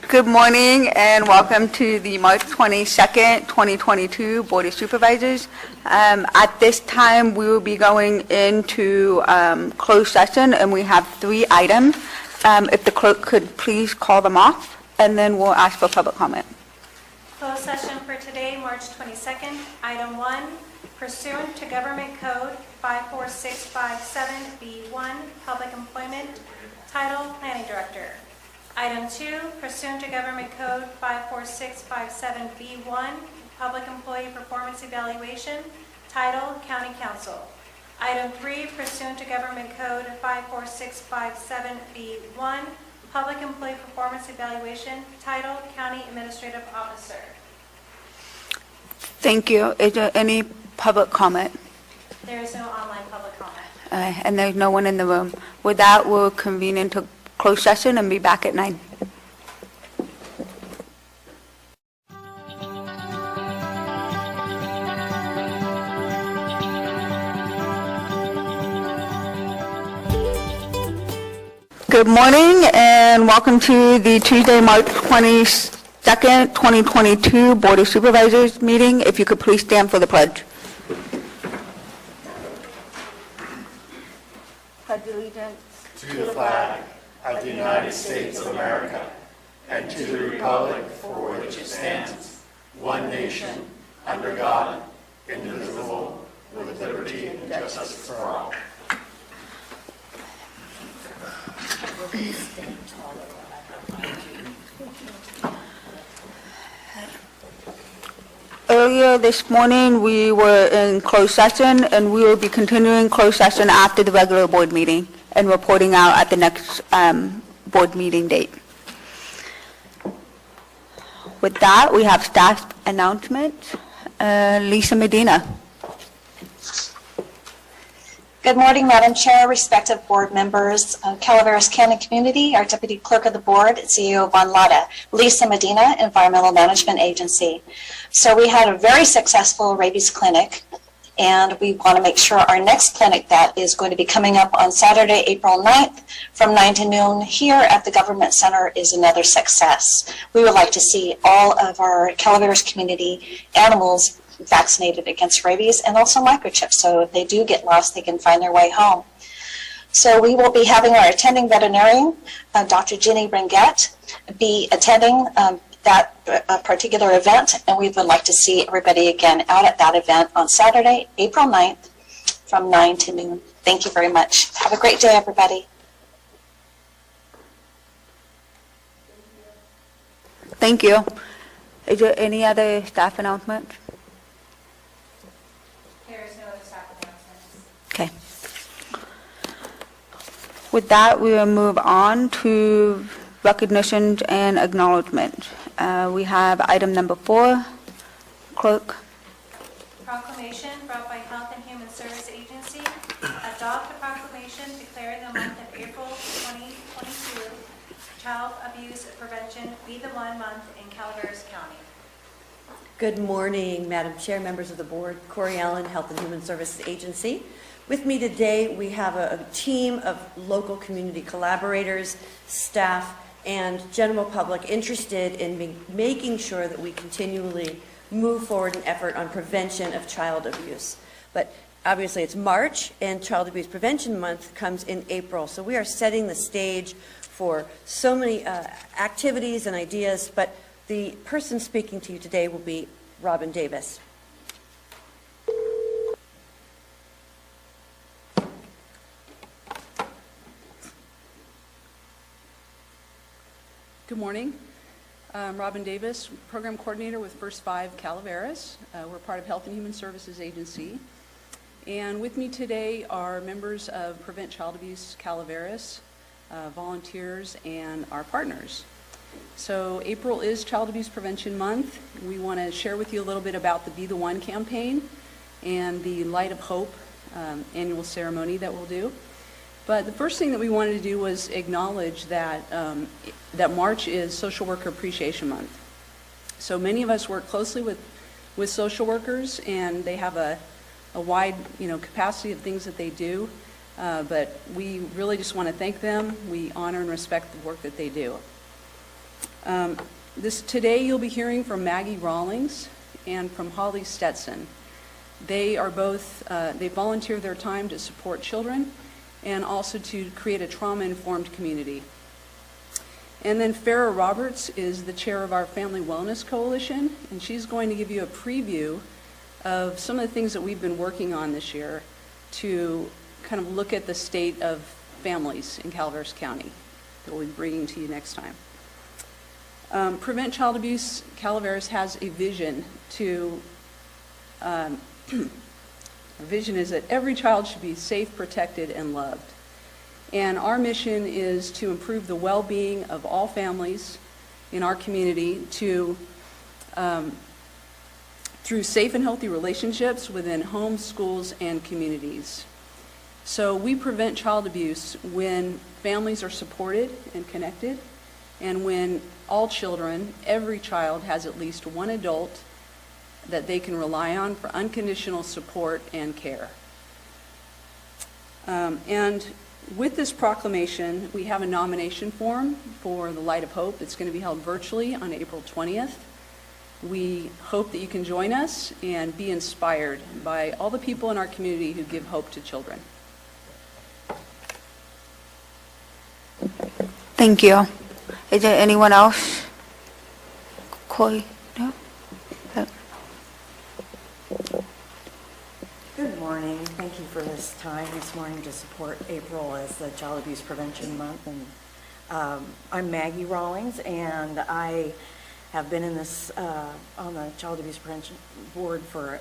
Good morning and welcome to the March 22nd, 2022 Board of Supervisors. At this time, we will be going into closed session, and we have 3 items. If the clerk could please call them off, and then we'll ask for public comment. Closed session for today, March 22nd. Item 1, pursuant to Government Code 54657B1, Public Employment, Title, Planning Director. Item 2, pursuant to Government Code 54657B1, Public Employee Performance Evaluation, Title, County Council. Item 3, pursuant to Government Code 54657B1, Public Employee Performance Evaluation, Title, County Administrative Officer. Thank you. Is there any public comment? There is no online public comment. And there's no one in the room. With that, we'll convene into closed session and be back at 9. Good morning and welcome to the Tuesday, March 22nd, 2022 Board of Supervisors meeting. If you could please stand for the pledge. Pledge allegiance to the flag of the United States of America and to the republic for which it stands, one nation, under God, indivisible, with liberty and justice for all. Earlier this morning, we were in closed session, and we will be continuing closed session after the regular board meeting and reporting out at the next board meeting date. With that, we have staff announcements. Lisa Medina. Good morning, Madam Chair, respective board members, Calaveras County Community, our Deputy Clerk of the Board, CEO Von Lada, Lisa Medina, Environmental Management Agency. So we had a very successful rabies clinic, and we want to make sure our next clinic that is going to be coming up on Saturday, April 9th from 9 to noon here at the Government Center is another success. We would like to see all of our Calaveras community animals vaccinated against rabies and also microchips, so if they do get lost, they can find their way home. So we will be having our attending veterinarian, Dr. Jenny Bringett, be attending that particular event, and we would like to see everybody again out at that event on Saturday, April 9th from 9 to noon. Thank you very much. Have a great day, everybody. Thank you. Is there any other staff announcements? Okay. With that, we will move on to recognitions and acknowledgement. We have item number 4. Clerk. Proclamation brought by Health and Human Service Agency. Adopt a proclamation declaring the month of April 2022 Child Abuse Prevention Be the One month in Calaveras County. Good morning, Madam Chair, members of the board. Corey Allen, Health and Human Services Agency. With me today, we have a team of local community collaborators, staff, and general public interested in making sure that we continually move forward in effort on prevention of child abuse. But obviously it's March, and Child Abuse Prevention Month comes in April. So we are setting the stage for so many activities and ideas, but the person speaking to you today will be Robin Davis. Good morning. I'm Robin Davis, Program Coordinator with First 5 Calaveras. We're part of Health and Human Services Agency. And with me today are members of Prevent Child Abuse Calaveras, volunteers, and our partners. So April is Child Abuse Prevention Month. We want to share with you a little bit about the Be the One campaign and the Light of Hope annual ceremony that we'll do. But the first thing that we wanted to do was acknowledge that that March is Social Worker Appreciation Month. So many of us work closely with social workers, and they have a wide capacity of things that they do. But we really just want to thank them. We honor and respect the work that they do. Today you'll be hearing from Maggie Rawlings and from Holly Stetson. They are both, they volunteer their time to support children and also to create a trauma-informed community. And then Farrah Roberts is the chair of our Family Wellness Coalition, and she's going to give you a preview of some of the things that we've been working on this year to kind of look at the state of families in Calaveras County that we'll be bringing to you next time. Prevent Child Abuse Calaveras has a vision to, our vision is that every child should be safe, protected, and loved. And our mission is to improve the well-being of all families in our community through safe and healthy relationships within homes, schools, and communities. So we prevent child abuse when families are supported and connected, and when all children, every child, has at least one adult that they can rely on for unconditional support and care. And with this proclamation, we have a nomination form for the Light of Hope that's going to be held virtually on April 20th. We hope that you can join us and be inspired by all the people in our community who give hope to children. Thank you. Is there anyone else? Corey? No? Good morning. Thank you for this time this morning to support April as the Child Abuse Prevention Month. And I'm Maggie Rawlings, and I have been in this on the Child Abuse Prevention Board for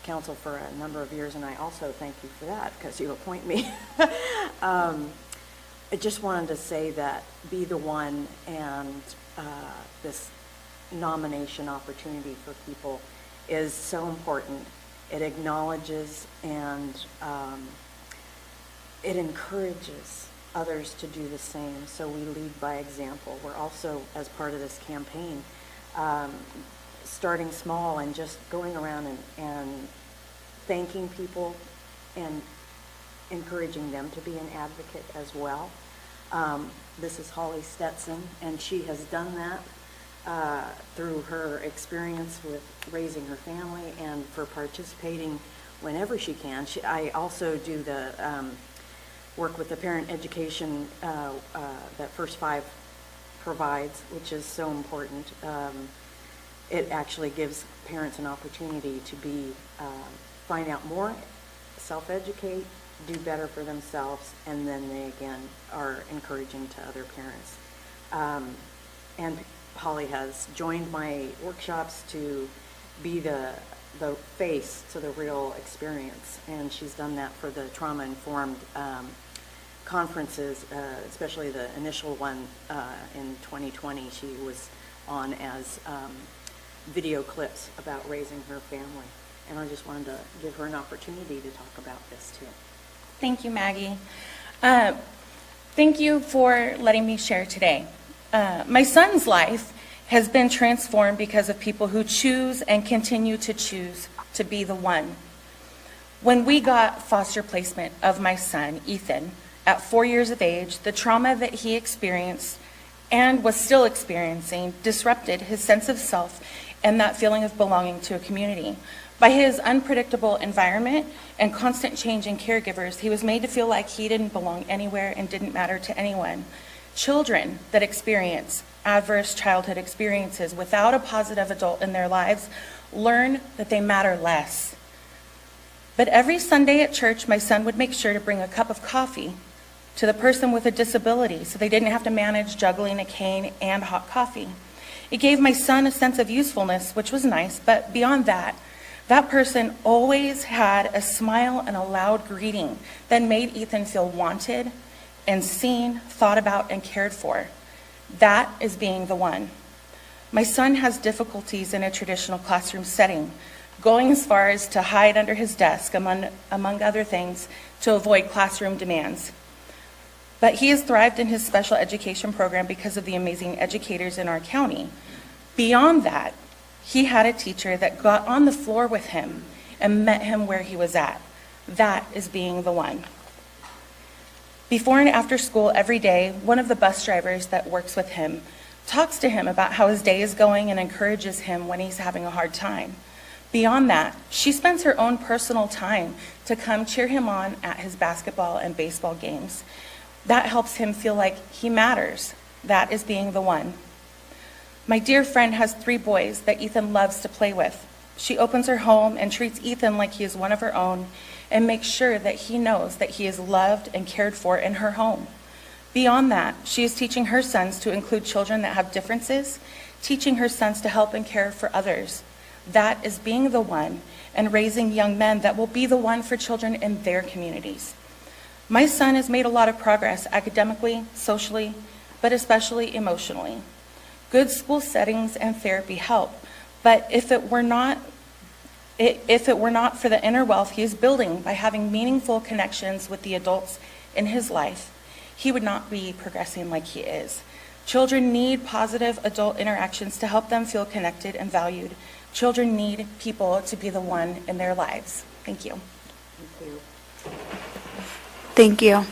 Council for a number of years, and I also thank you for that because you appoint me. I just wanted to say that Be the One and this nomination opportunity for people is so important. It acknowledges and it encourages others to do the same, so we lead by example. We're also, as part of this campaign, starting small and just going around and thanking people and encouraging them to be an advocate as well. This is Holly Stetson, and she has done that through her experience with raising her family and for participating whenever she can. I also do the work with the parent education that First Five provides, which is so important. It actually gives parents an opportunity to find out more, self-educate, do better for themselves, and then they again are encouraging to other parents. And Holly has joined my workshops to be the face to the real experience, and she's done that for the trauma-informed conferences, especially the initial one in 2020. She was on as video clips about raising her family, and I just wanted to give her an opportunity to talk about this too. Thank you, Maggie. Thank you for letting me share today. My son's life has been transformed because of people who choose and continue to choose to be the one. When we got foster placement of my son, Ethan, at 4 years of age, the trauma that he experienced and was still experiencing disrupted his sense of self and that feeling of belonging to a community. By his unpredictable environment and constant change in caregivers, he was made to feel like he didn't belong anywhere and didn't matter to anyone. Children that experience adverse childhood experiences without a positive adult in their lives learn that they matter less. But every Sunday at church, my son would make sure to bring a cup of coffee to the person with a disability so they didn't have to manage juggling a cane and hot coffee. It gave my son a sense of usefulness, which was nice, but beyond that, that person always had a smile and a loud greeting that made Ethan feel wanted and seen, thought about, and cared for. That is being the one. My son has difficulties in a traditional classroom setting, going as far as to hide under his desk, among other things, to avoid classroom demands. But he has thrived in his special education program because of the amazing educators in our county. Beyond that, he had a teacher that got on the floor with him and met him where he was at. That is being the one. Before and after school every day, one of the bus drivers that works with him talks to him about how his day is going and encourages him when he's having a hard time. Beyond that, she spends her own personal time to come cheer him on at his basketball and baseball games. That helps him feel like he matters. That is being the one. My dear friend has 3 boys that Ethan loves to play with. She opens her home and treats Ethan like he is one of her own and makes sure that he knows that he is loved and cared for in her home. Beyond that, she is teaching her sons to include children that have differences, teaching her sons to help and care for others. That is being the one and raising young men that will be the one for children in their communities. My son has made a lot of progress academically, socially, but especially emotionally. Good school settings and therapy help, but if it were not for the inner wealth he is building by having meaningful connections with the adults in his life, he would not be progressing like he is. Children need positive adult interactions to help them feel connected and valued. Children need people to be the one in their lives. Thank you. Thank you. Thank you.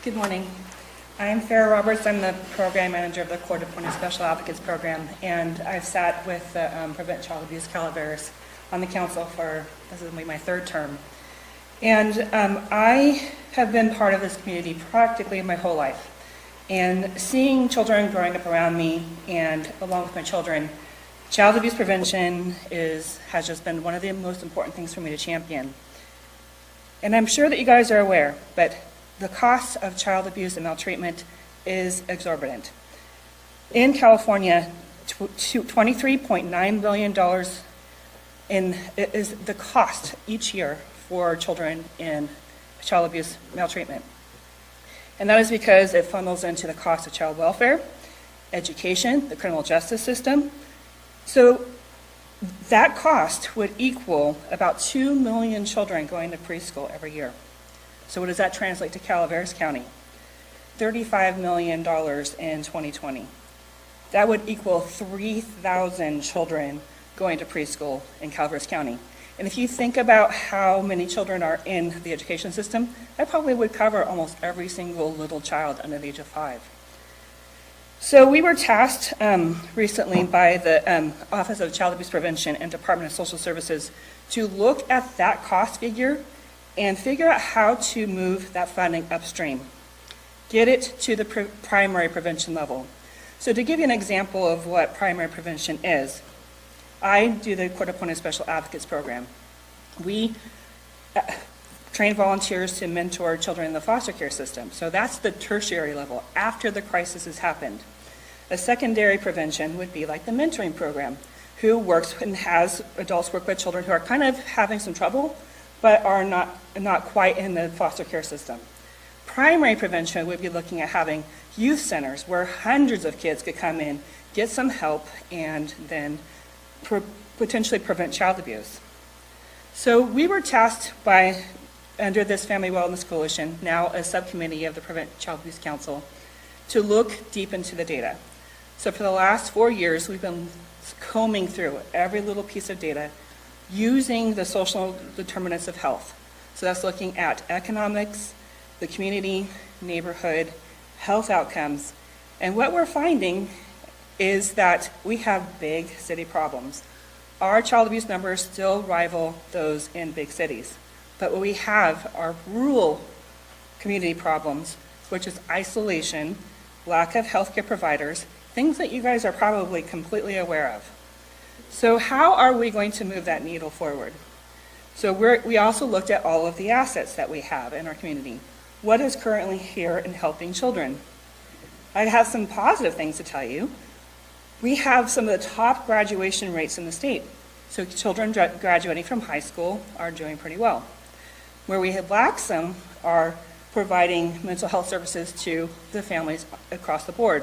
Good morning. I'm Farrah Roberts. I'm the program manager of the Court Appointed Special Advocates Program, and I've sat with the Prevent Child Abuse Calaveras on the council for, this is my 3rd term. And I have been part of this community practically my whole life. And seeing children growing up around me and along with my children, child abuse prevention has just been one of the most important things for me to champion. And I'm sure that you guys are aware, but the cost of child abuse and maltreatment is exorbitant. In California, $23.9 billion is the cost each year for children in child abuse maltreatment. And that is because it funnels into the cost of child welfare, education, the criminal justice system. So that cost would equal about 2 million children going to preschool every year. So what does that translate to Calaveras County? $35 million in 2020. That would equal 3,000 children going to preschool in Calaveras County. And if you think about how many children are in the education system, that probably would cover almost every single little child under the age of 5. So we were tasked recently by the Office of Child Abuse Prevention and Department of Social Services to look at that cost figure and figure out how to move that funding upstream, get it to the primary prevention level. So to give you an example of what primary prevention is, I do the Court Appointed Special Advocates Program. We train volunteers to mentor children in the foster care system. So that's the tertiary level, after the crisis has happened. A secondary prevention would be like the mentoring program, who works and has adults work with children who are kind of having some trouble, but are not quite in the foster care system. Primary prevention would be looking at having youth centers where hundreds of kids could come in, get some help, and then potentially prevent child abuse. So we were tasked by, under this Family Wellness Coalition, now a subcommittee of the Prevent Child Abuse Council, to look deep into the data. So for the last 4 years, we've been combing through every little piece of data using the social determinants of health. So that's looking at economics, the community, neighborhood, health outcomes. And what we're finding is that we have big city problems. Our child abuse numbers still rival those in big cities. But what we have are rural community problems, which is isolation, lack of healthcare providers, things that you guys are probably completely aware of. So how are we going to move that needle forward? So we also looked at all of the assets that we have in our community. What is currently here in helping children? I have some positive things to tell you. We have some of the top graduation rates in the state. So children graduating from high school are doing pretty well. Where we have lacked some are providing mental health services to the families across the board.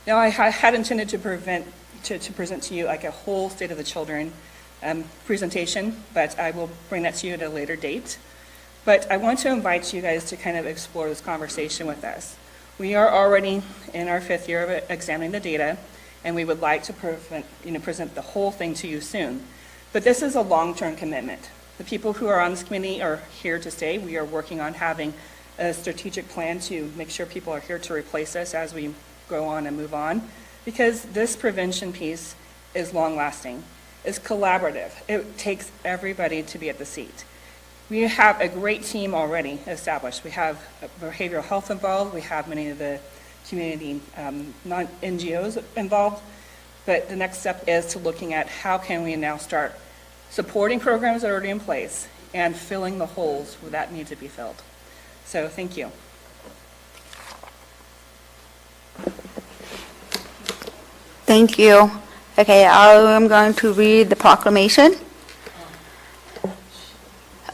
Now I had intended to present to you like a whole State of the Children presentation, but I will bring that to you at a later date. But I want to invite you guys to kind of explore this conversation with us. We are already in our 5th year of examining the data, and we would like to present the whole thing to you soon. But this is a long-term commitment. The people who are on this committee are here to stay. We are working on having a strategic plan to make sure people are here to replace us as we go on and move on, because this prevention piece is long-lasting. It's collaborative. It takes everybody to be at the seat. We have a great team already established. We have behavioral health involved. We have many of the community non-NGOs involved. But the next step is to looking at how can we now start supporting programs that are already in place and filling the holes where that need to be filled. So thank you. Thank you. Okay, I'm going to read the proclamation.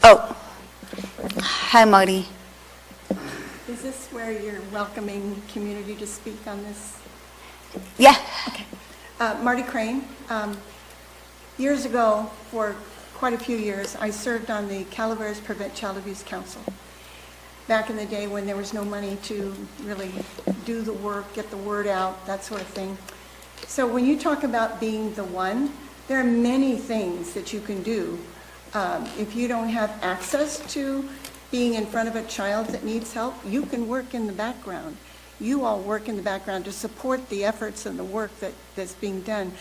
Oh, hi, Marty. Is this where you're welcoming community to speak on this? Yeah. Marty Crane. Years ago, for quite a few years, I served on the Calaveras Prevent Child Abuse Council. Back in the day when there was no money to really do the work, get the word out, that sort of thing. So when you talk about being the one, there are many things that you can do. If you don't have access to being in front of a child that needs help, you can work in the background. You all work in the background to support the efforts and the work that's being done.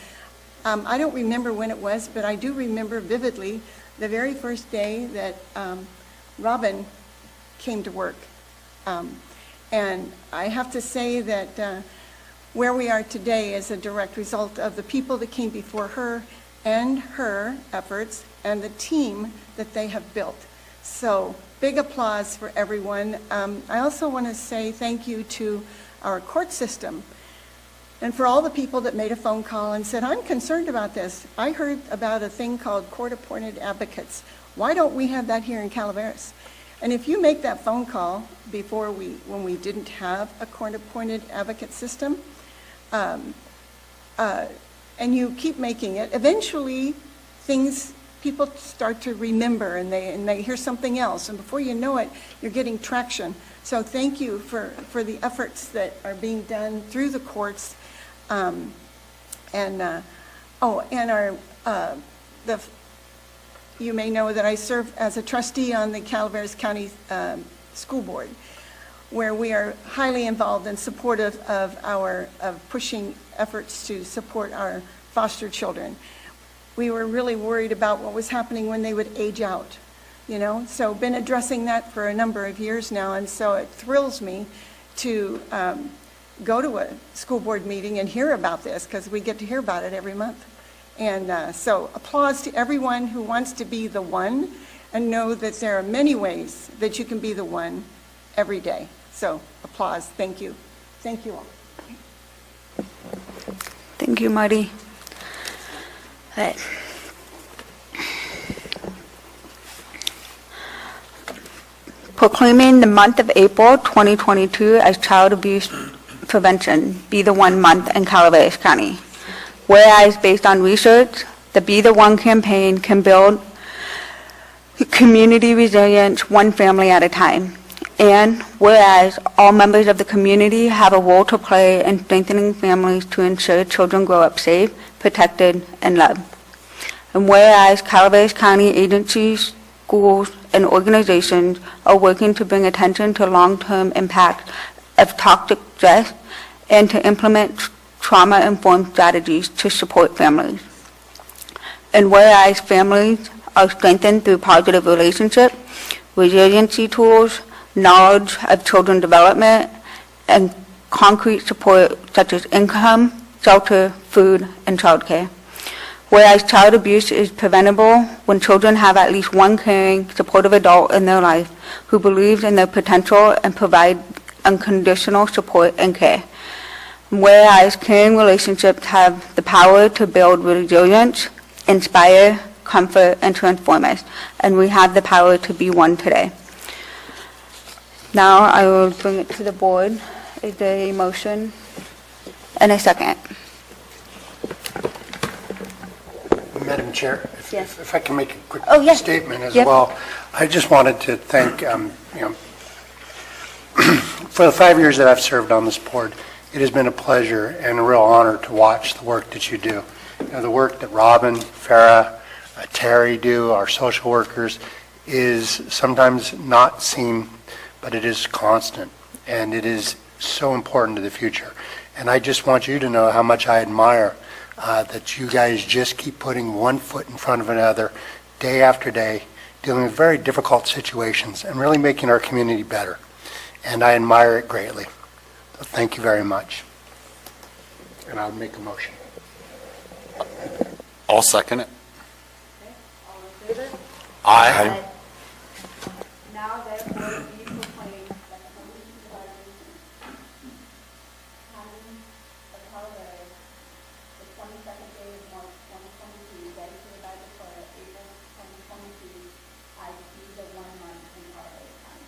I don't remember when it was, but I do remember vividly the very first day that Robin came to work. And I have to say that where we are today is a direct result of the people that came before her and her efforts and the team that they have built. So big applause for everyone. I also want to say thank you to our court system and for all the people that made a phone call and said, I'm concerned about this. I heard about a thing called court-appointed advocates. Why don't we have that here in Calaveras? And if you make that phone call before when we didn't have a court-appointed advocate system, and you keep making it, eventually people start to remember and they hear something else, and before you know it, you're getting traction. So thank you for the efforts that are being done through the courts, you may know that I serve as a trustee on the Calaveras County School Board, where we are highly involved and supportive of pushing efforts to support our foster children. We were really worried about what was happening when they would age out, so been addressing that for a number of years now, and so it thrills me to go to a school board meeting and hear about this, because we get to hear about it every month. And so applause to everyone who wants to be the one, and know that there are many ways that you can be the one every day. So applause. Thank you. Thank you all. Thank you, Marty. All right. Proclaiming the month of April 2022 as Child Abuse Prevention Be the One month in Calaveras County. Whereas, based on research, the Be the One campaign can build community resilience one family at a time. And whereas all members of the community have a role to play in strengthening families to ensure children grow up safe, protected, and loved. And whereas Calaveras County agencies, schools, and organizations are working to bring attention to long-term impact of toxic stress and to implement trauma-informed strategies to support families. And whereas families are strengthened through positive relationships, resiliency tools, knowledge of children development, and concrete support such as income, shelter, food, and childcare. Whereas child abuse is preventable when children have at least one caring, supportive adult in their life who believes in their potential and provides unconditional support and care. Whereas caring relationships have the power to build resilience, inspire, comfort, and transform us, and we have the power to be one today. Now I will bring it to the board. Is there a motion and a second? Madam Chair, Yes. if I can make a quick yes. statement as Yep. well. I just wanted to thank, for the 5 years that I've served on this board, it has been a pleasure and a real honor to watch the work that you do. The work that Robin, Farah, Terry do, our social workers, is sometimes not seen but it is constant, and it is so important to the future. And I just want you to know how much I admire that you guys just keep putting one foot in front of another day after day, dealing with very difficult situations and really making our community better. And I admire it greatly. So thank you very much. And I'll make a motion. I'll second it. All in favor? Aye. Now therefore be proclaimed that the Board of Supervisors County of Calaveras, the 22nd day of March 2022, dedicated by the Clerk, April 2022, as the 1 month in Calaveras County.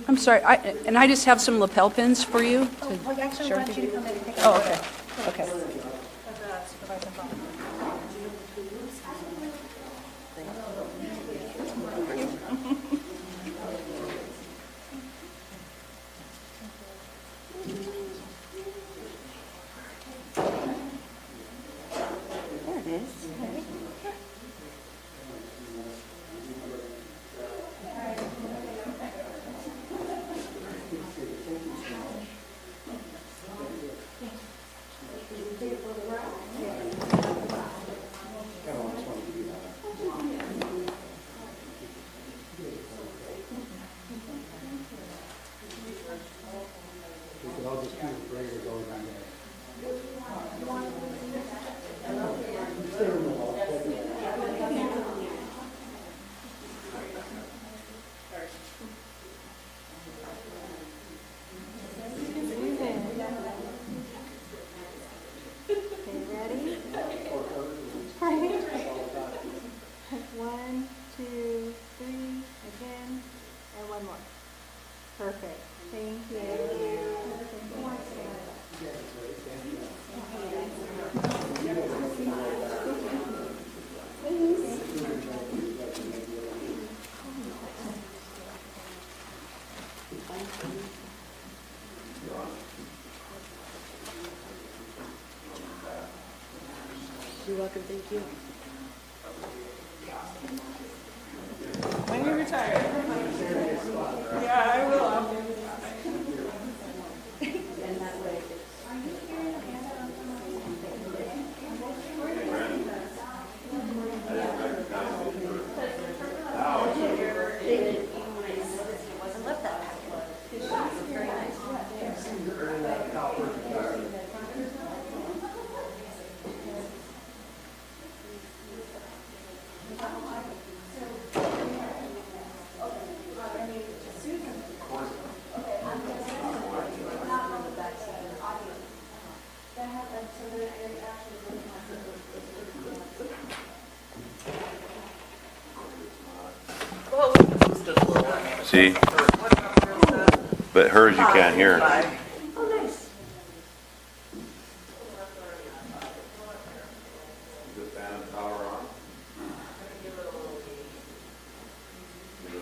I'm sorry, and I just have some lapel pins for you. We actually want you to come in and take a Oh, photo okay, okay. of the supervisor phone. There it is. One, two, three, again, and one more. Perfect. Thank you. You're welcome, thank you. When you retire. Yeah, I will. See? But hers you can't hear. Oh, nice.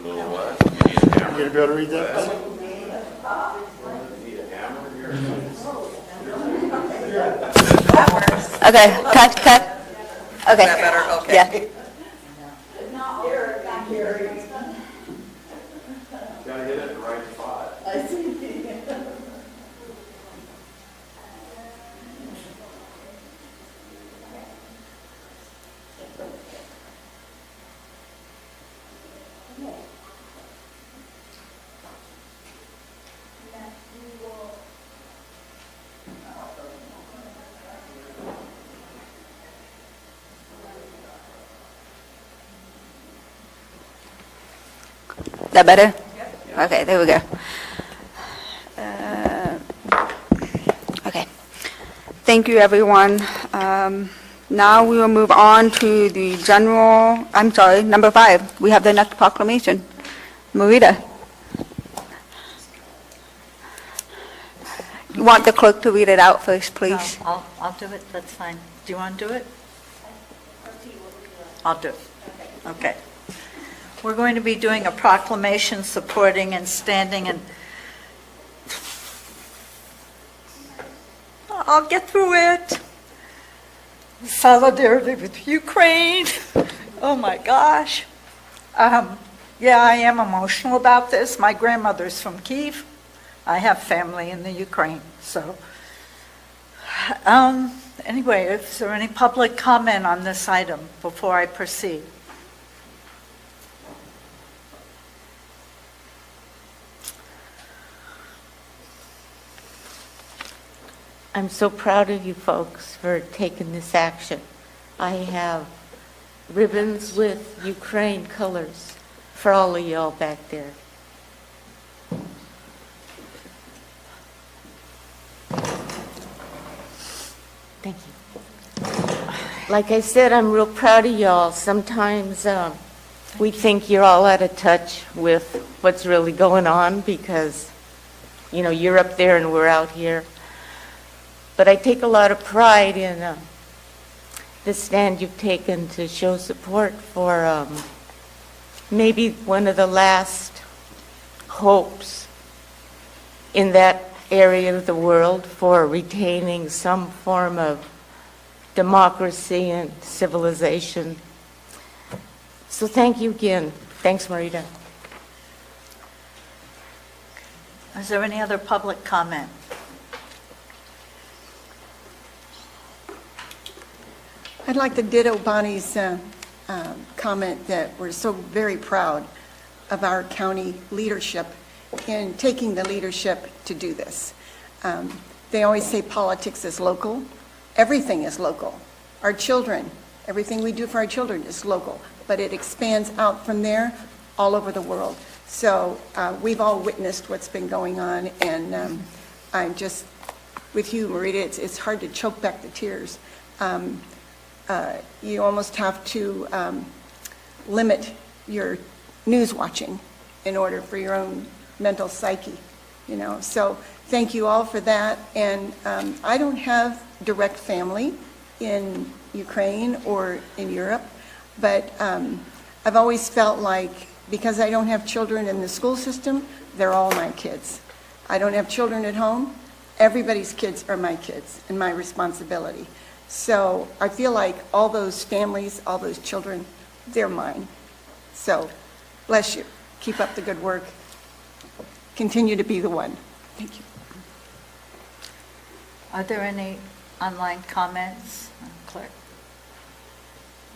You gonna be able to read that? Okay, cut. Okay. Is that better? Okay. Yeah. Gotta hit it in the right spot. Is that better? Okay, there we go. Okay. Thank you, everyone. Now we will move on to the number 5. We have the next proclamation. Marita. You want the clerk to read it out first, please? No, I'll do it, that's fine. Do you want to do it? I'll do it. Okay. We're going to be doing a proclamation supporting and standing and I'll get through it. Solidarity with Ukraine. Oh my gosh. Yeah, I am emotional about this. My grandmother's from Kyiv. I have family in the Ukraine, so. Anyway, is there any public comment on this item before I proceed? I'm so proud of you folks for taking this action. I have ribbons with Ukraine colors for all of y'all back there. Thank you. Like I said, I'm real proud of y'all. Sometimes we think you're all out of touch with what's really going on because, you know, you're up there and we're out here. But I take a lot of pride in the stand you've taken to show support for maybe one of the last hopes in that area of the world for retaining some form of democracy and civilization. So thank you again. Thanks, Marita. Is there any other public comment? I'd like to ditto Bonnie's comment that we're so very proud of our county leadership in taking the leadership to do this. They always say politics is local. Everything is local. Our children, everything we do for our children is local, but it expands out from there all over the world. So we've all witnessed what's been going on, and I'm just with you, Marita. It's hard to choke back the tears. You almost have to limit your news watching in order for your own mental psyche, you know. So thank you all for that. And I don't have direct family in Ukraine or in Europe, but I've always felt like because I don't have children in the school system, they're all my kids. I don't have children at home. Everybody's kids are my kids and my responsibility. So I feel like all those families, all those children, they're mine. So bless you. Keep up the good work. Continue to be the one. Thank you. Are there any online comments, Clerk?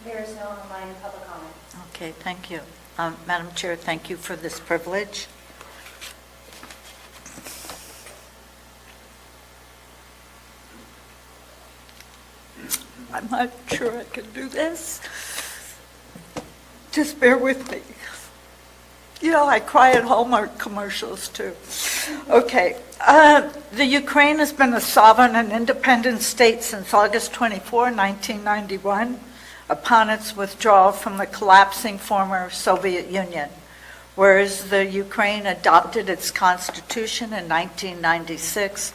There is no online public comment. Okay, thank you. Madam Chair, thank you for this privilege. I'm not sure I can do this. Just bear with me. You know, I cry at Hallmark commercials too. Okay. The Ukraine has been a sovereign and independent state since August 24, 1991, upon its withdrawal from the collapsing former Soviet Union, whereas the Ukraine adopted its constitution in 1996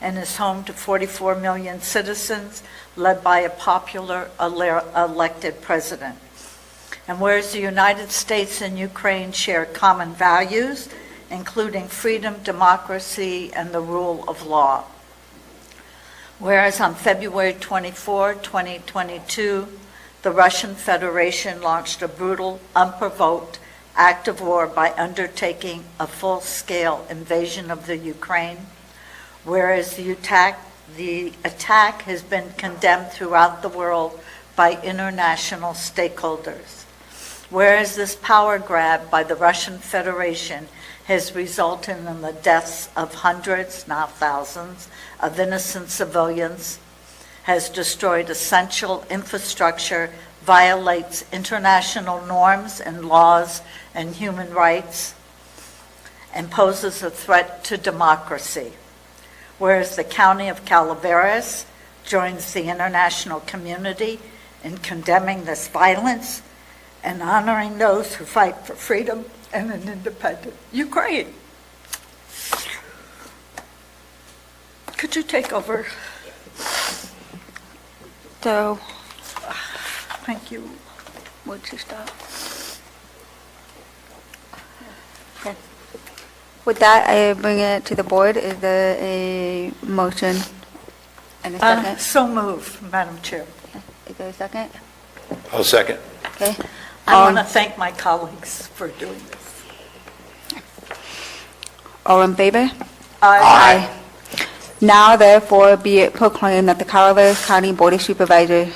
and is home to 44 million citizens, led by a popular elected president. And whereas the United States and Ukraine share common values, including freedom, democracy, and the rule of law. Whereas on February 24, 2022, the Russian Federation launched a brutal, unprovoked act of war by undertaking a full-scale invasion of the Ukraine. Whereas the attack has been condemned throughout the world by international stakeholders. Whereas this power grab by the Russian Federation has resulted in the deaths of hundreds, not thousands, of innocent civilians, has destroyed essential infrastructure, violates international norms and laws and human rights, and poses a threat to democracy. Whereas the County of Calaveras joins the international community in condemning this violence and honoring those who fight for freedom and an independent Ukraine. Could you take over? So, thank you. Would you stop? With that, I bring it to the board. Is there a motion and a second? So move, Madam Chair. Is there a second? I'll second. Okay. I want to thank my colleagues for doing this. All in favor? Aye. Now therefore be it proclaimed that the Calaveras County Board of Supervisors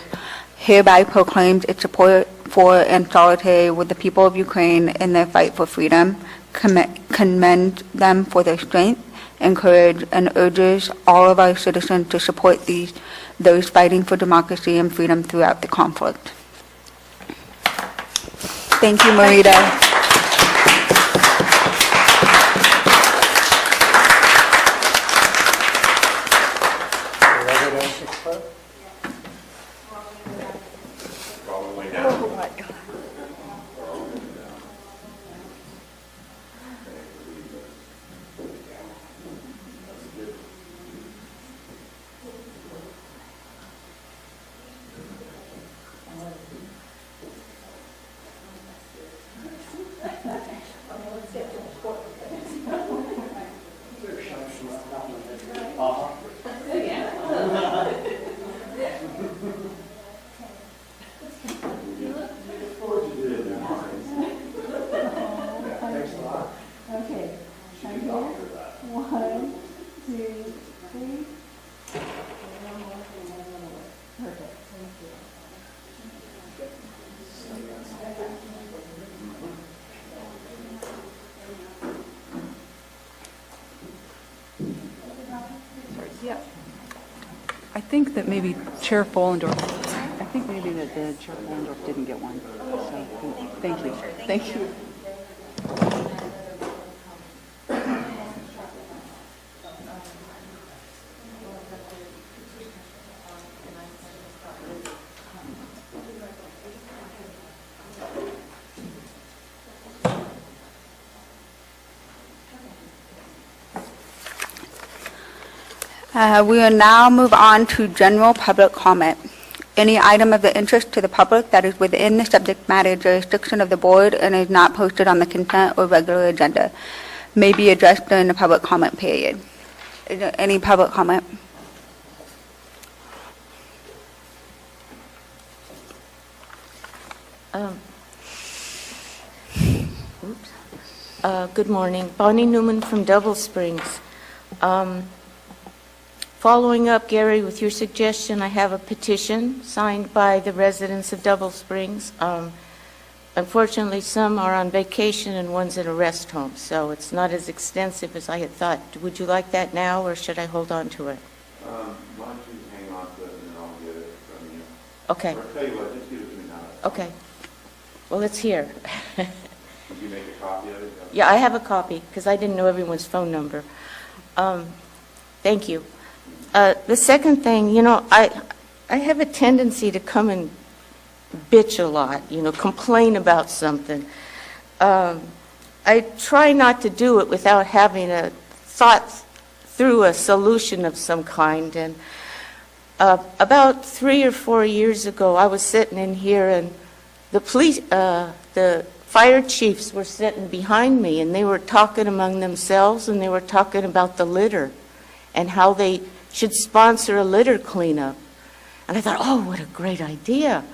hereby proclaims its support for and solidarity with the people of Ukraine in their fight for freedom, commend them for their strength, encourage and urges all of our citizens to support those fighting for democracy and freedom throughout the conflict. Thank you, Marita. I think that maybe Chair Follendorf, I think maybe that Chair Follendorf didn't get one. So, thank you. Thank you. We will now move on to general public comment. Any item of the interest to the public that is within the subject matter jurisdiction of the board and is not posted on the consent or regular agenda may be addressed during the public comment period. Is there any public comment? Good morning. Bonnie Newman from Double Springs. Following up, Gary, with your suggestion, I have a petition signed by the residents of Double Springs. Unfortunately, some are on vacation and one's in a rest home, so it's not as extensive as I had thought. Would you like that now, or should I hold on to it? Why don't you hang on to it and then I'll get it from you. Okay. Or tell you what, just give it to me now. Okay. Well, it's here. Did you make a copy of it? Yeah, I have a copy, because I didn't know everyone's phone number. Thank you. The second thing, you know, I have a tendency to come and bitch a lot, you know, complain about something. I try not to do it without having a thought through a solution of some kind. And about 3 or 4 years ago, I was sitting in here, and the fire chiefs were sitting behind me, and they were talking among themselves, and they were talking about the litter and how they should sponsor a litter cleanup. And I thought, oh, what a great idea.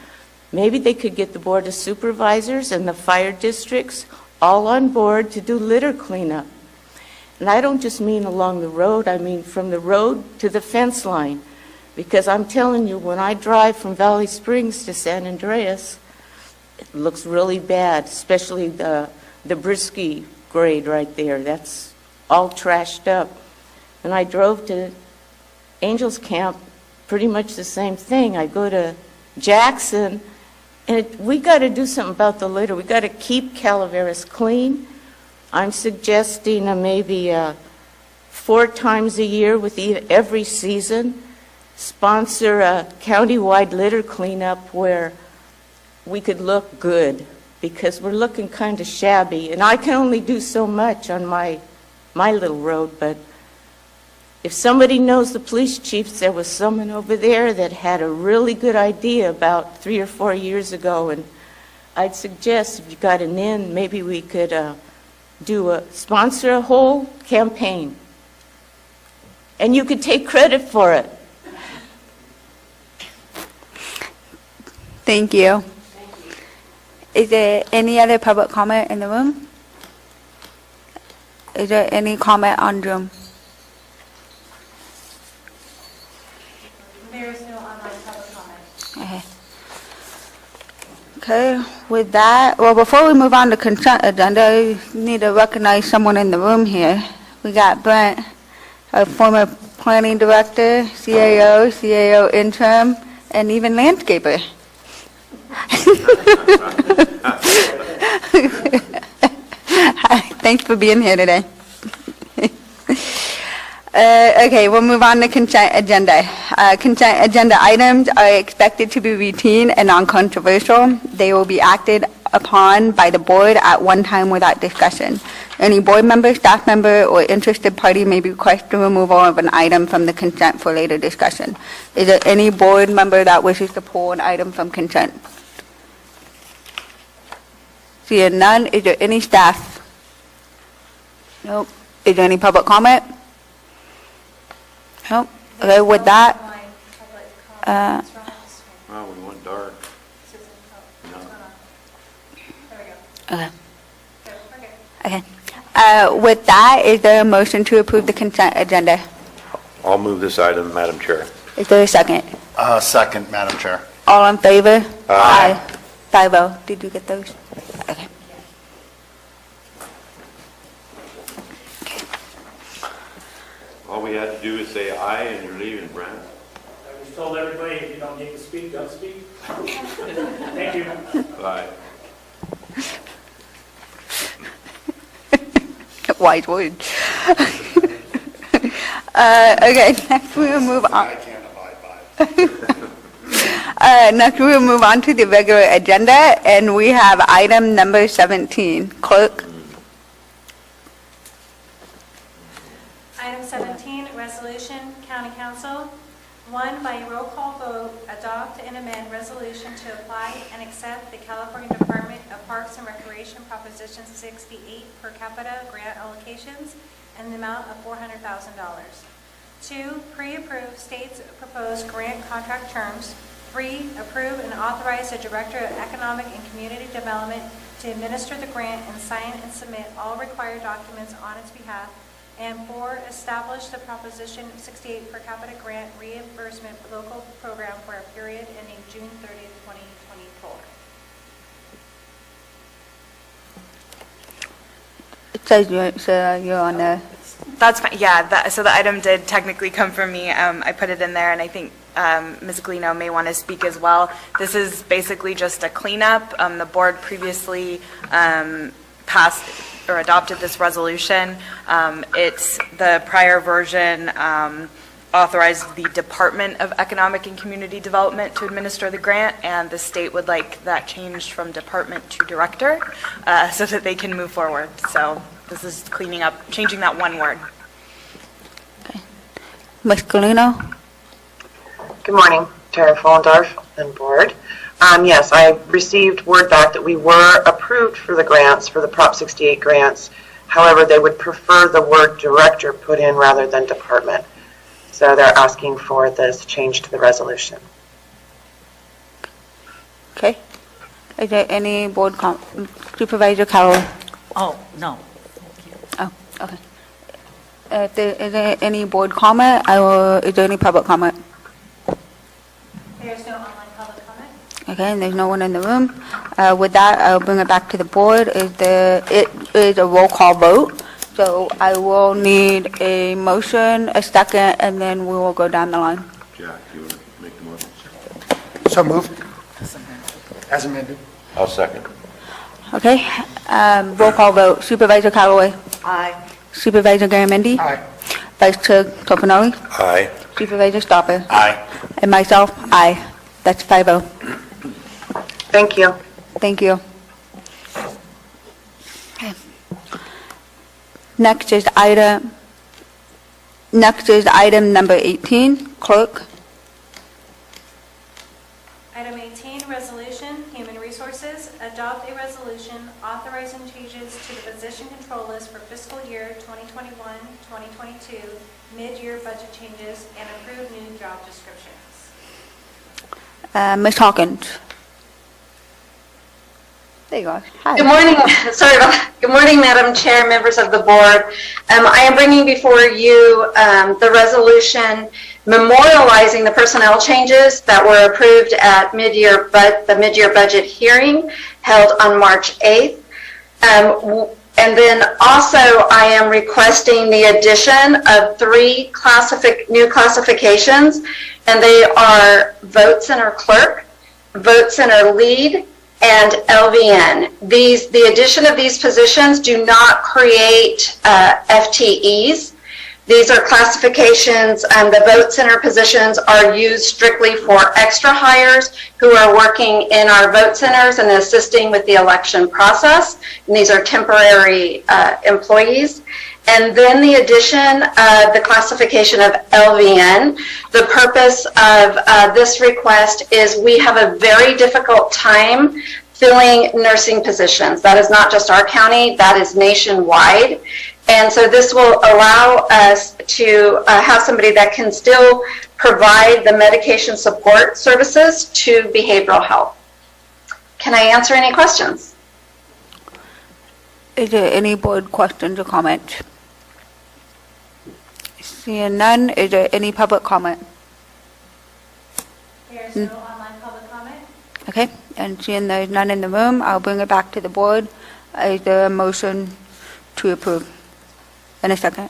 Maybe they could get the Board of Supervisors and the fire districts all on board to do litter cleanup. And I don't just mean along the road, I mean from the road to the fence line. Because I'm telling you, when I drive from Valley Springs to San Andreas, it looks really bad, especially the Brisky grade right there. That's all trashed up. And I drove to Angels Camp, pretty much the same thing. I go to Jackson, and we got to do something about the litter. We got to keep Calaveras clean. I'm suggesting maybe 4 times a year with every season, sponsor a countywide litter cleanup where we could look good, because we're looking kind of shabby. And I can only do so much on my little road, but if somebody knows the police chiefs, there was someone over there that had a really good idea about 3 or 4 years ago, and I'd suggest if you got an in, maybe we could sponsor a whole campaign. And you could take credit for it. Thank you. Is there any other public comment in the room? Is there any comment on Zoom? There is no online public comment. Okay. Okay, with that, well, before we move on to consent agenda, I need to recognize someone in the room here. We got Brent, a former planning director, CAO interim, and even landscaper. Thanks for being here today. Okay, we'll move on to consent agenda. Consent agenda items are expected to be routine and non-controversial. They will be acted upon by the board at one time without discussion. Any board member, staff member, or interested party may request the removal of an item from the consent for later discussion. Is there any board member that wishes to pull an item from consent? Seeing none, is there any staff? Nope. Is there any public comment? Nope. Okay, with that, Wow, we went dark. okay. Okay. With that, is there a motion to approve the consent agenda? I'll move this item, Madam Chair. Is there a second? Second, Madam Chair. All in favor? Aye. 5-0. Did you get those? Okay. All we had to do is say aye and you're leaving, Brent. I just told everybody, if you don't get to speak, don't speak. Thank you. Bye. Wise words. Okay, next we will move on. I can't abide by it. Next we will move on to the regular agenda, and we have item number 17. Clerk? Item 17, resolution, County Council. 1, by a roll call vote, adopt and amend resolution to apply and accept the California Department of Parks and Recreation Proposition 68 per capita grant allocations in the amount of $400,000. 2, pre-approve state's proposed grant contract terms. 3, approve and authorize the Director of Economic and Community Development to administer the grant and sign and submit all required documents on its behalf. And 4, establish the Proposition 68 per capita grant reimbursement local program for a period ending June 30th, 2024. It says you're on the... That's fine, yeah, so the item did technically come from me. I put it in there, and I think Ms. Glino may want to speak as well. This is basically just a cleanup. The board previously passed or adopted this resolution. It's the prior version authorized the Department of Economic and Community Development to administer the grant, and the state would like that changed from department to director so that they can move forward. So this is cleaning up, changing that one word. Okay. Ms. Galino? Good morning, Tara Fullendorf and board. Yes, I received word back that we were approved for the grants, for the Prop 68 grants. However, they would prefer the word director put in rather than department. So they're asking for this change to the resolution. Okay. Is there any board Supervisor Calloway? Oh, no. Oh, okay. Is there any board comment, or is there any public comment? There's no online public comment. Okay, and there's no one in the room. With that, I'll bring it back to the board. It is a roll call vote, so I will need a motion, a second, and then we will go down the line. Jack, you want to make the motion? So moved. As amended. I'll second. Okay, roll call vote. Supervisor Calloway? Aye. Supervisor Garamendi? Aye. Vice Chair Topanelli? Aye. Supervisor Stopper? Aye. And myself, aye. That's 5-0. Thank you. Thank you. Okay. Next is item number 18. Clerk? Item 18, resolution, Human Resources, adopt a resolution authorizing changes to the position control list for fiscal year 2021-2022, mid-year budget changes, and approve new job descriptions. Ms. Hawkins. There you go. Hi. Good morning. Good morning, Madam Chair, members of the board. I am bringing before you the resolution memorializing the personnel changes that were approved at the mid-year budget hearing held on March 8th. And then also I am requesting the addition of 3 new classifications, and they are Vote Center Clerk, Vote Center Lead, and LVN. The addition of these positions do not create FTEs. These are classifications. The vote center positions are used strictly for extra hires who are working in our vote centers and assisting with the election process. And these are temporary employees. And then the addition of the classification of LVN. The purpose of this request is we have a very difficult time filling nursing positions. That is not just our county, that is nationwide. And so this will allow us to have somebody that can still provide the medication support services to behavioral health. Can I answer any questions? Is there any board questions or comments? Seeing none, is there any public comment? There's no online public comment. Okay, and seeing there's none in the room, I'll bring it back to the board. Is there a motion to approve? In a second.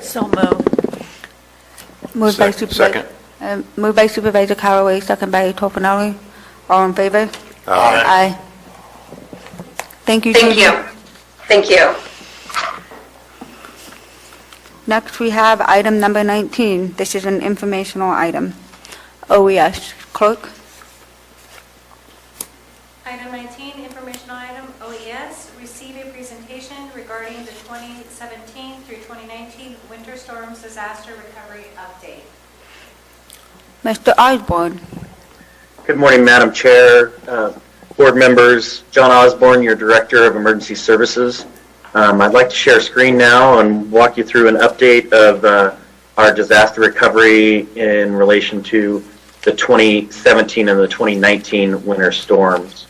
So moved. Moved by Supervisor. Second. Moved by Supervisor Callaway, second by Tofinelli. All in favor? Aye. Thank you. Thank Judy. you. Thank you. Next, we have item number 19. This is an informational item. OES. Clerk? Item 19, informational item, OES, receive a presentation regarding the 2017 through 2019 winter storms disaster recovery update. Mr. Osborne. Good morning, Madam Chair, board members. John Osborne, your Director of Emergency Services. I'd like to share a screen now and walk you through an update of our disaster recovery in relation to the 2017 and the 2019 winter storms.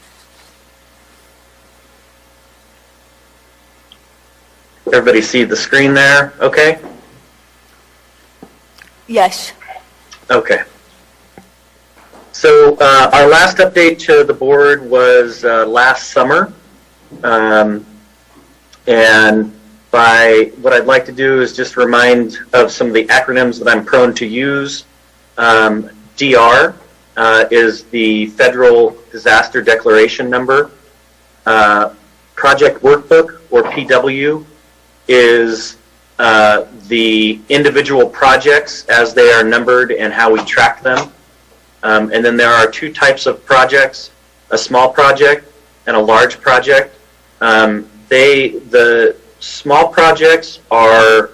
Everybody see the screen there, okay? Yes. Okay. So our last update to the board was last summer. And what I'd like to do is just remind of some of the acronyms that I'm prone to use. DR is the Federal Disaster Declaration Number. Project Workbook, or PW, is the individual projects as they are numbered and how we track them. And then there are 2 types of projects, a small project and a large project. The small projects are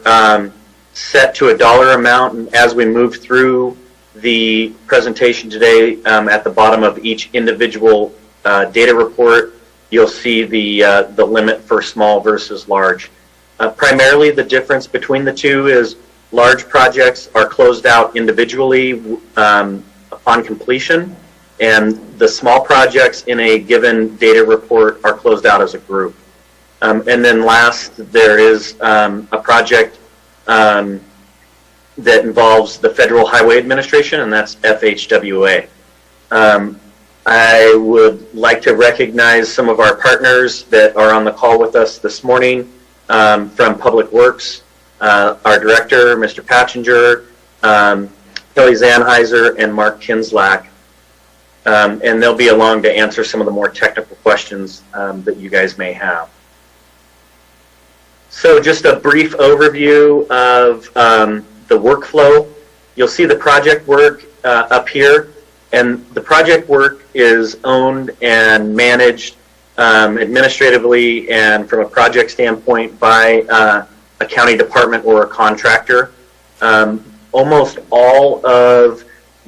set to a dollar amount, and as we move through the presentation today, at the bottom of each individual data report, you'll see the limit for small versus large. Primarily, the difference between the two is large projects are closed out individually upon completion, and the small projects in a given data report are closed out as a group. And then last, there is a project that involves the Federal Highway Administration, and that's FHWA. I would like to recognize some of our partners that are on the call with us this morning from Public Works, our director, Mr. Patchinger, Kelly Zanheiser, and Mark Kinslack. And they'll be along to answer some of the more technical questions that you guys may have. So just a brief overview of the workflow. You'll see the project work up here, and the project work is owned and managed administratively and from a project standpoint by a county department or a contractor. Almost all of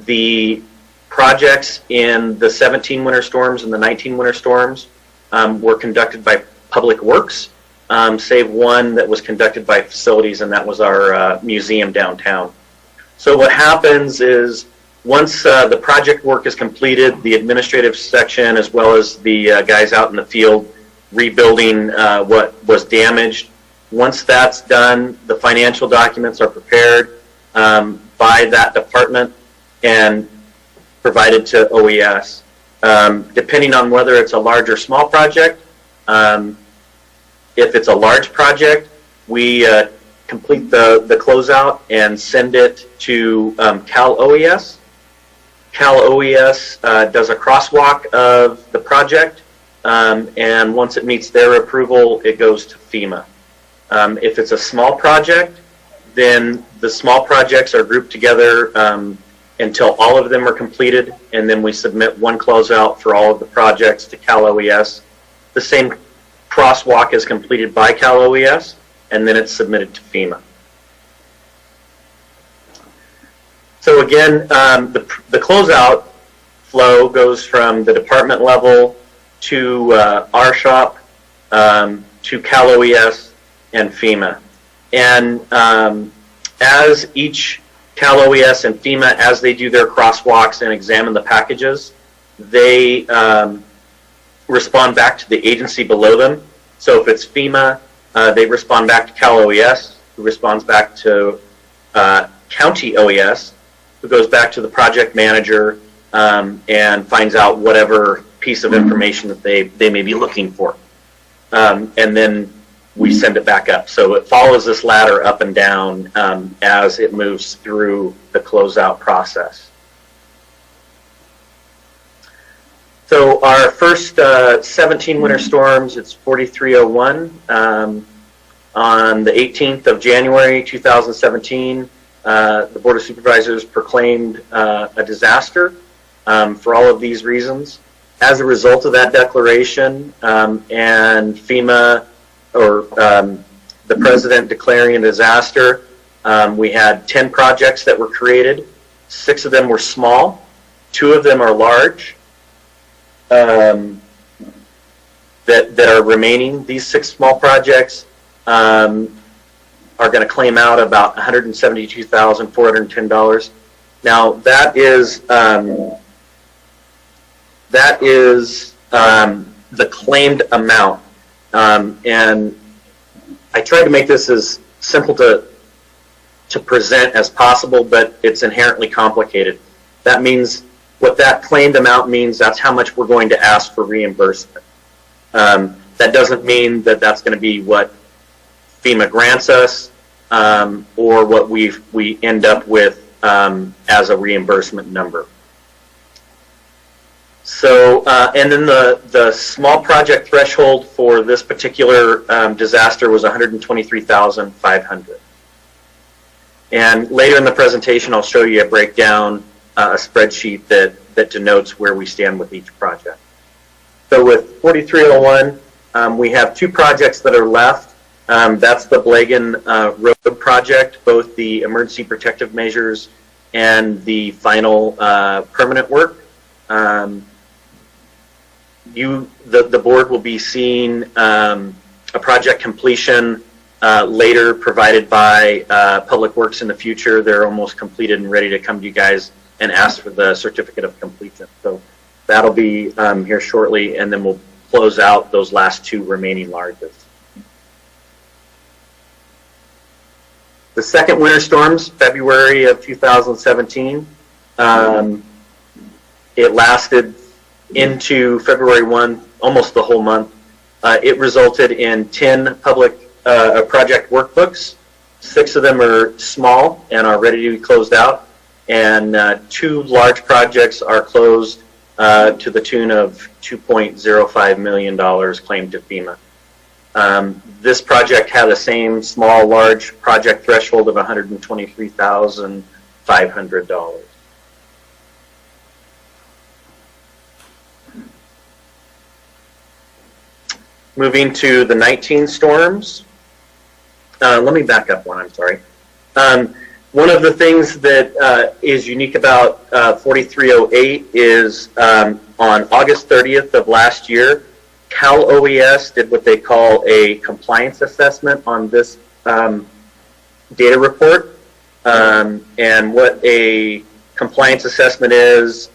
The projects in the 17 winter storms and the 19 winter storms were conducted by Public Works, save one that was conducted by facilities, and that was our museum downtown. So what happens is once the project work is completed, the administrative section as well as the guys out in the field rebuilding what was damaged, once that's done, the financial documents are prepared by that department and provided to OES. Depending on whether it's a large or small project, if it's a large project, we complete the closeout and send it to Cal OES. Cal OES does a crosswalk of the project, and once it meets their approval, it goes to FEMA. If it's a small project, then the small projects are grouped together until all of them are completed, and then we submit one closeout for all of the projects to Cal OES. The same crosswalk is completed by Cal OES, and then it's submitted to FEMA. So again, the closeout flow goes from the department level to our shop, to Cal OES and FEMA. And as each Cal OES and FEMA, as they do their crosswalks and examine the packages, they respond back to the agency below them. So if it's FEMA, they respond back to Cal OES, who responds back to County OES, who goes back to the project manager and finds out whatever piece of information that they may be looking for. And then we send it back up. So it follows this ladder up and down as it moves through the closeout process. So our first 17 winter storms, it's 4301. On the 18th of January 2017, the Board of Supervisors proclaimed a disaster for all of these reasons. As a result of that declaration and FEMA or the President declaring a disaster, we had 10 projects that were created. 6 of them were small, 2 of them are large that are remaining. These 6 small projects are going to claim out about $172,410. Now that is the claimed amount, and I tried to make this as simple to present as possible, but it's inherently complicated. That means what that claimed amount means, that's how much we're going to ask for reimbursement. That doesn't mean that that's going to be what FEMA grants us or what we end up with as a reimbursement number. So, and then the small project threshold for this particular disaster was $123,500. And later in the presentation, I'll show you a breakdown, a spreadsheet that denotes where we stand with each project. So with 4301, we have 2 projects that are left. That's the Blagan Road project, both the emergency protective measures and the final permanent work. The board will be seeing a project completion later provided by Public Works in the future. They're almost completed and ready to come to you guys and ask for the certificate of completion. So that'll be here shortly, and then we'll close out those last 2 remaining larges. The second winter storms, February of 2017, it lasted into February 1, almost the whole month. It resulted in 10 public project workbooks. 6 of them are small and are ready to be closed out, and 2 large projects are closed to the tune of $2.05 million claimed to FEMA. This project had the same small, large project threshold of $123,500. Moving to the 19 storms. Let me back up one, I'm sorry. One of the things that is unique about 4308 is on August 30th of last year, Cal OES did what they call a compliance assessment on this data report. And what a compliance assessment is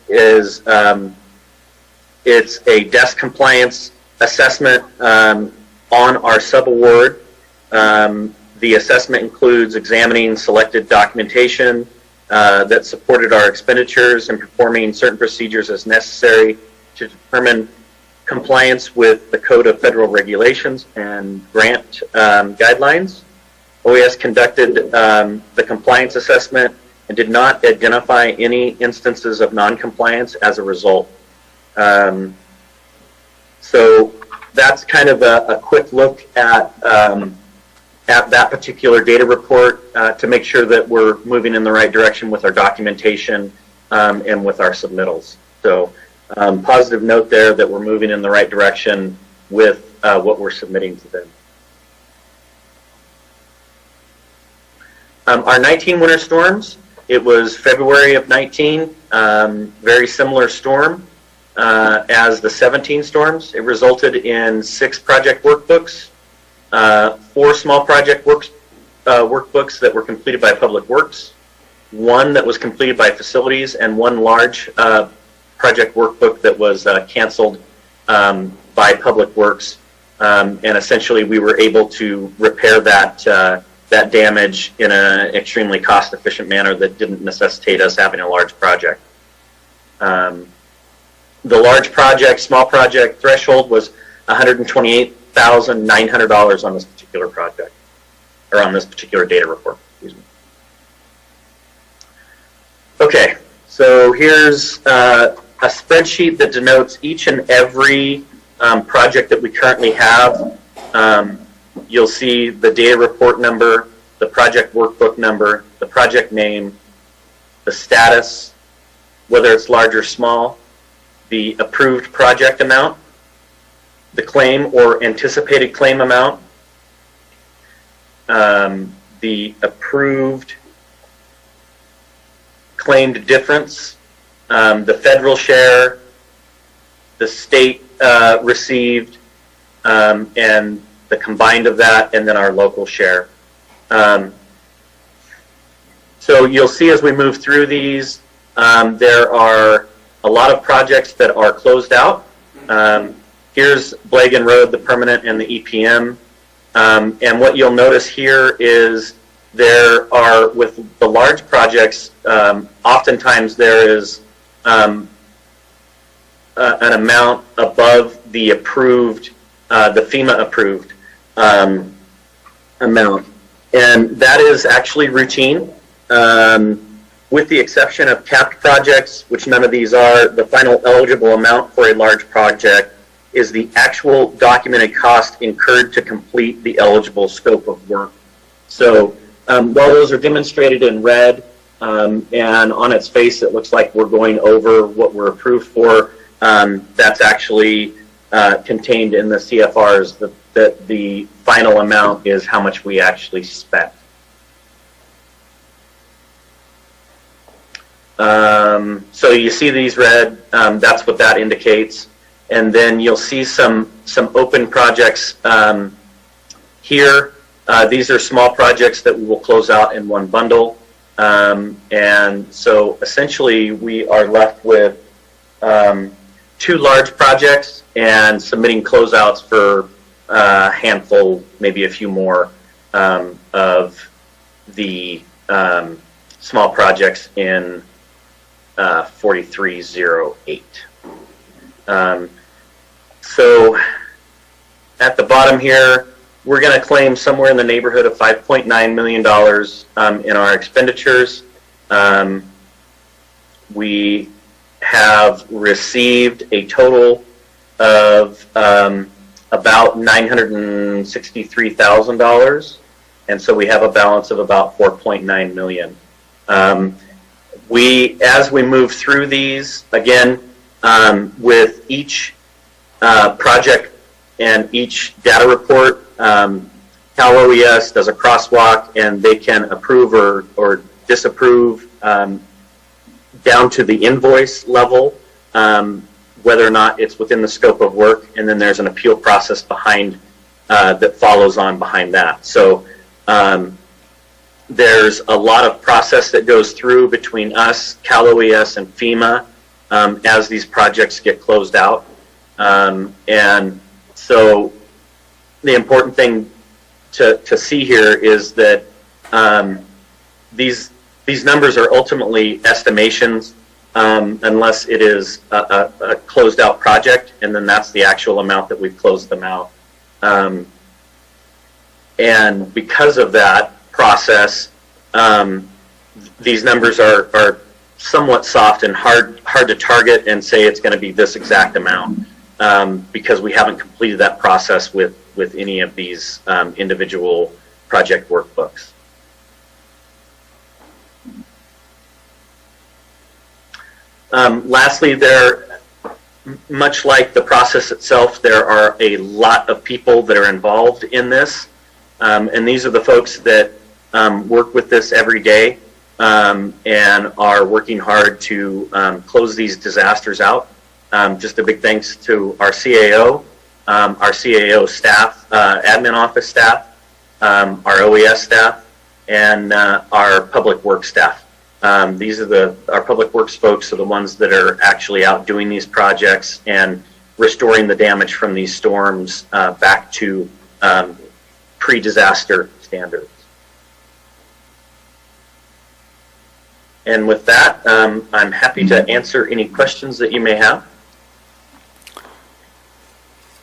it's a desk compliance assessment on our subaward. The assessment includes examining selected documentation that supported our expenditures and performing certain procedures as necessary to determine compliance with the Code of Federal Regulations and grant guidelines. OES conducted the compliance assessment and did not identify any instances of non-compliance as a result. So that's kind of a quick look at that particular data report to make sure that we're moving in the right direction with our documentation and with our submittals. So positive note there that we're moving in the right direction with what we're submitting to them. Our 19 winter storms, it was February of 19, very similar storm as the 17 storms. It resulted in 6 project workbooks, 4 small project workbooks that were completed by Public Works, 1 that was completed by Facilities, and 1 large project workbook that was canceled by Public Works. And essentially we were able to repair that damage in an extremely cost-efficient manner that didn't necessitate us having a large project. The large project, small project threshold was $128,900 on this particular project, or on this particular data report, excuse me. Okay, so here's a spreadsheet that denotes each and every project that we currently have. You'll see the data report number, the project workbook number, the project name, the status, whether it's large or small, the approved project amount, the claim or anticipated claim amount, the approved claimed difference, the federal share, the state received, and the combined of that, and then our local share. So you'll see as we move through these, there are a lot of projects that are closed out. Here's Blagan Road, the permanent, and the EPM. And what you'll notice here is there are, with the large projects, oftentimes there is an amount above the approved, the FEMA approved amount. And that is actually routine. With the exception of capped projects, which none of these are, the final eligible amount for a large project is the actual documented cost incurred to complete the eligible scope of work. So while those are demonstrated in red, and on its face it looks like we're going over what we're approved for, that's actually contained in the CFRs, that the final amount is how much we actually spent. So you see these red, that's what that indicates. And then you'll see some open projects here. These are small projects that we will close out in one bundle. And so essentially we are left with 2 large projects and submitting closeouts for a handful, maybe a few more of the small projects in 4308. So at the bottom here, we're going to claim somewhere in the neighborhood of $5.9 million in our expenditures. We have received a total of about $963,000, and so we have a balance of about $4.9 million. As we move through these, again, with each project and each data report, Cal OES does a crosswalk and they can approve or disapprove down to the invoice level, whether or not it's within the scope of work, and then there's an appeal process behind that follows on behind that. So there's a lot of process that goes through between us, Cal OES, and FEMA as these projects get closed out. And so the important thing to see here is that these numbers are ultimately estimations unless it is a closed out project, and then that's the actual amount that we've closed them out. And because of that process, these numbers are somewhat soft and hard to target and say it's going to be this exact amount because we haven't completed that process with any of these individual project workbooks. Lastly, much like the process itself, there are a lot of people that are involved in this, and these are the folks that work with this every day and are working hard to close these disasters out. Just a big thanks to our CAO staff, admin office staff, our OES staff, and our public works staff. These are our public works folks are the ones that are actually out doing these projects and restoring the damage from these storms back to pre-disaster standards. And with that, I'm happy to answer any questions that you may have.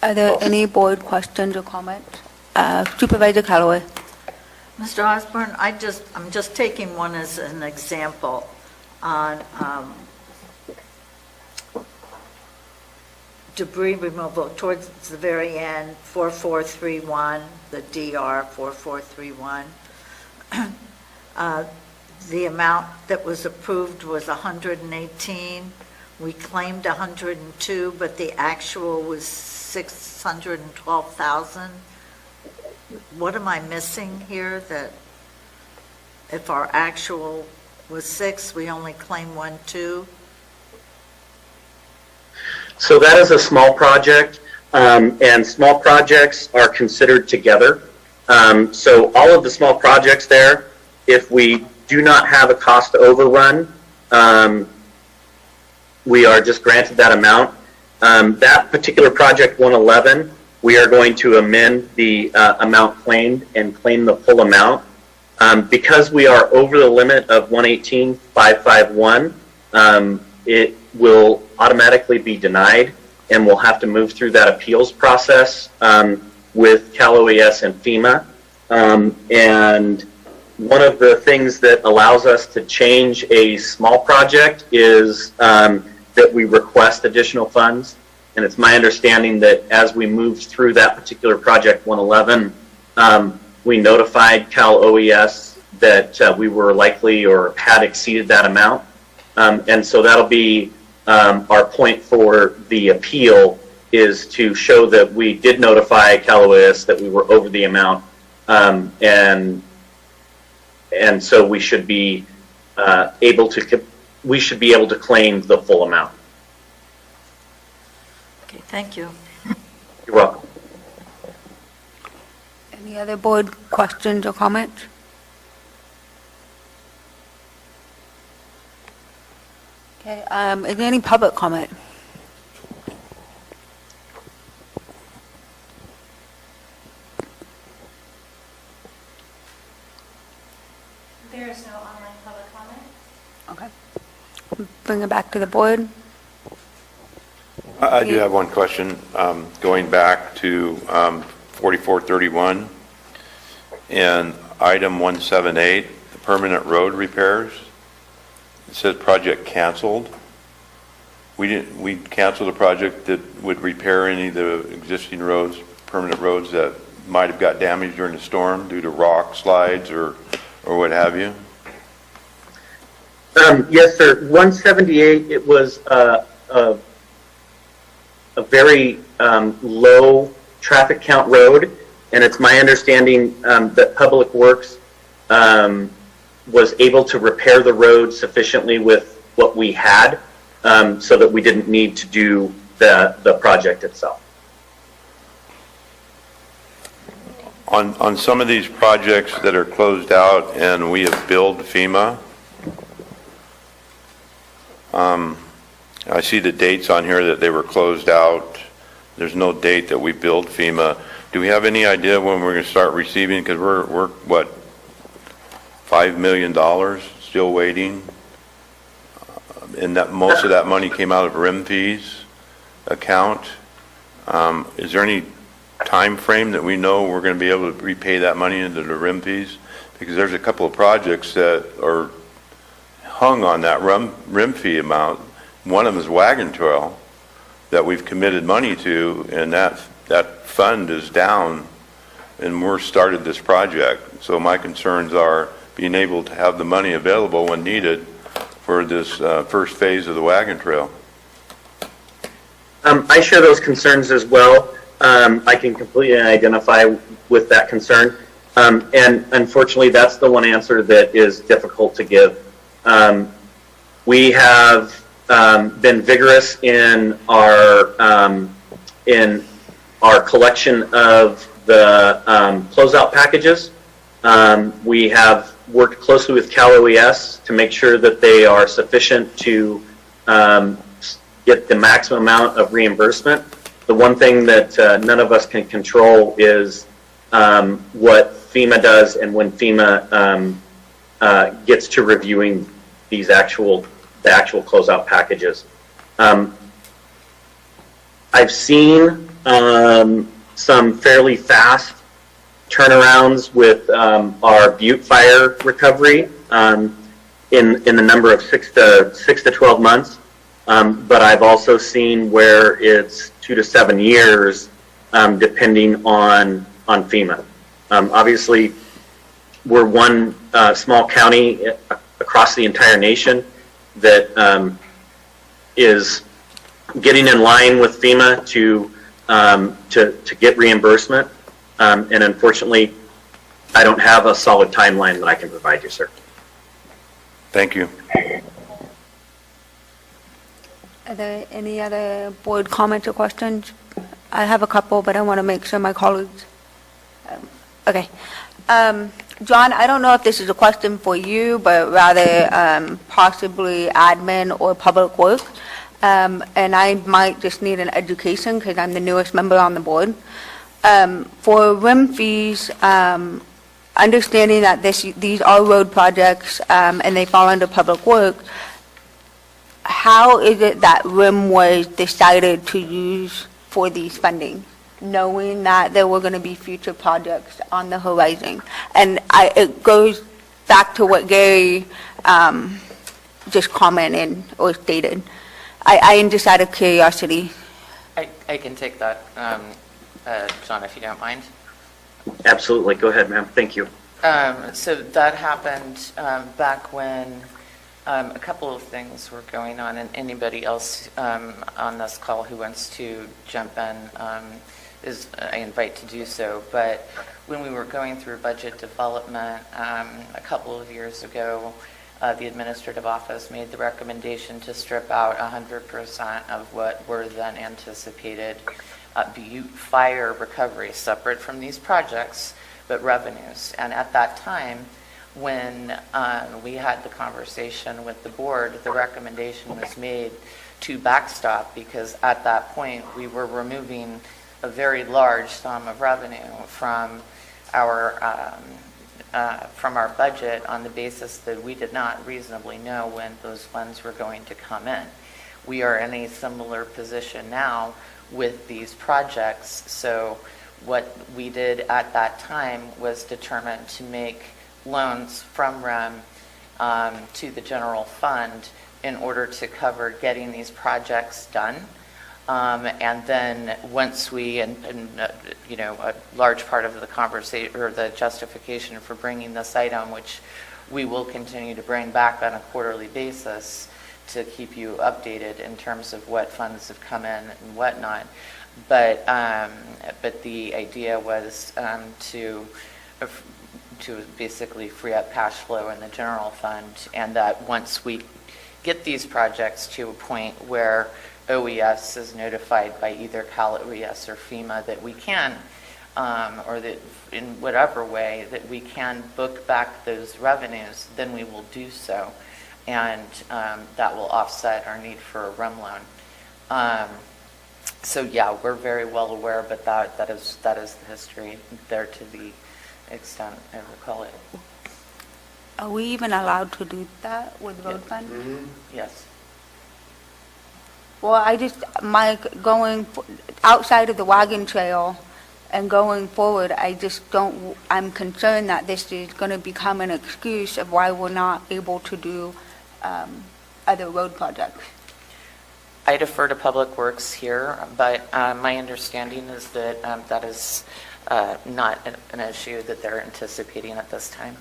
Are there any board questions or comments? Supervisor Callaway. Mr. Osborne, I'm just taking one as an example on debris removal towards the very end, 4431, the DR 4431. The amount that was approved was 118. We claimed 102, but the actual was 612,000. What am I missing here? That if our actual was 6, we only claim 1.2? So that is a small project, and small projects are considered together. So all of the small projects there, if we do not have a cost overrun, we are just granted that amount. That particular project 111, we are going to amend the amount claimed and claim the full amount. Because we are over the limit of 118,551, it will automatically be denied, and we'll have to move through that appeals process with Cal OES and FEMA. And one of the things that allows us to change a small project is that we request additional funds. And it's my understanding that as we moved through that particular project 111, we notified Cal OES that we were likely or had exceeded that amount. And so that'll be our point for the appeal, is to show that we did notify Cal OES that we were over the amount. And so we should be able to claim the full amount. Okay, thank you. You're welcome. Any other board questions or comments? Okay, is there any public comment? There is no online public comment. Okay. Bring it back to the board. I do have one question, going back to 4431 and item 178, the permanent road repairs. It says project canceled. We canceled a project that would repair any of the existing roads, permanent roads that might have got damaged during the storm due to rock slides or what have you. Yes, sir. 178, it was a very low traffic count road, and it's my understanding that Public Works was able to repair the road sufficiently with what we had, so that we didn't need to do the project itself. On some of these projects that are closed out and we have billed FEMA, I see the dates on here that they were closed out. There's no date that we billed FEMA. Do we have any idea when we're going to start receiving? Because we're what, $5 million still waiting? And that most of that money came out of RIM fees account. Is there any time frame that we know we're going to be able to repay that money into the RIM fees? Because there's a couple of projects that are hung on that RIM fee amount. One of them is Wagon Trail that we've committed money to, and that fund is down, and we're started this project. So my concerns are being able to have the money available when needed for this first phase of the Wagon Trail. I share those concerns as well. I can completely identify with that concern. And unfortunately, that's the one answer that is difficult to give. We have been vigorous in our collection of the closeout packages. We have worked closely with Cal OES to make sure that they are sufficient to get the maximum amount of reimbursement. The one thing that none of us can control is what FEMA does and when FEMA gets to reviewing these the actual closeout packages. I've seen some fairly fast turnarounds with our Butte fire recovery in the number of 6 to 12 months. But I've also seen where it's 2 to 7 years, depending on FEMA. Obviously, we're one small county across the entire nation that is getting in line with FEMA to get reimbursement. And unfortunately, I don't have a solid timeline that I can provide you, sir. Thank you. Are there any other board comments or questions? I have a couple, but I want to make sure my colleagues. Okay. John, I don't know if this is a question for you, but rather possibly admin or public works. And I might just need an education because I'm the newest member on the board. For RIM fees, understanding that these are road projects and they fall under public work, how is it that RIM was decided to use for these funding, knowing that there were going to be future projects on the horizon? And it goes back to what Gary just commented or stated. I am just out of curiosity. I can take that, John, if you don't mind. Absolutely. Go ahead, ma'am. Thank you. So that happened back when a couple of things were going on, and anybody else on this call who wants to jump in, I invite to do so. But when we were going through budget development a couple of years ago, the administrative office made the recommendation to strip out 100% of what were then anticipated Butte fire recovery, separate from these projects, but revenues. And at that time, when we had the conversation with the board, the recommendation was made to backstop, because at that point we were removing a very large sum of revenue from our budget on the basis that we did not reasonably know when those funds were going to come in. We are in a similar position now with these projects. So what we did at that time was determine to make loans from REM to the general fund in order to cover getting these projects done. And then once we, you know, a large part of the conversation or the justification for bringing this item, which we will continue to bring back on a quarterly basis to keep you updated in terms of what funds have come in and whatnot. But the idea was to to basically free up cash flow in the general fund, and that once we get these projects to a point where OES is notified by either Calaveras or FEMA that we can, or that in whatever way that we can book back those revenues, then we will do so, and that will offset our need for a REM loan. So yeah, we're very well aware, but that is the history there to the extent I recall it. Are we even allowed to do that with road fund? Yes. Well, going outside of the wagon trail and going forward, I'm concerned that this is going to become an excuse of why we're not able to do other road projects. I defer to Public Works here, but my understanding is that that is not an issue that they're anticipating at this time.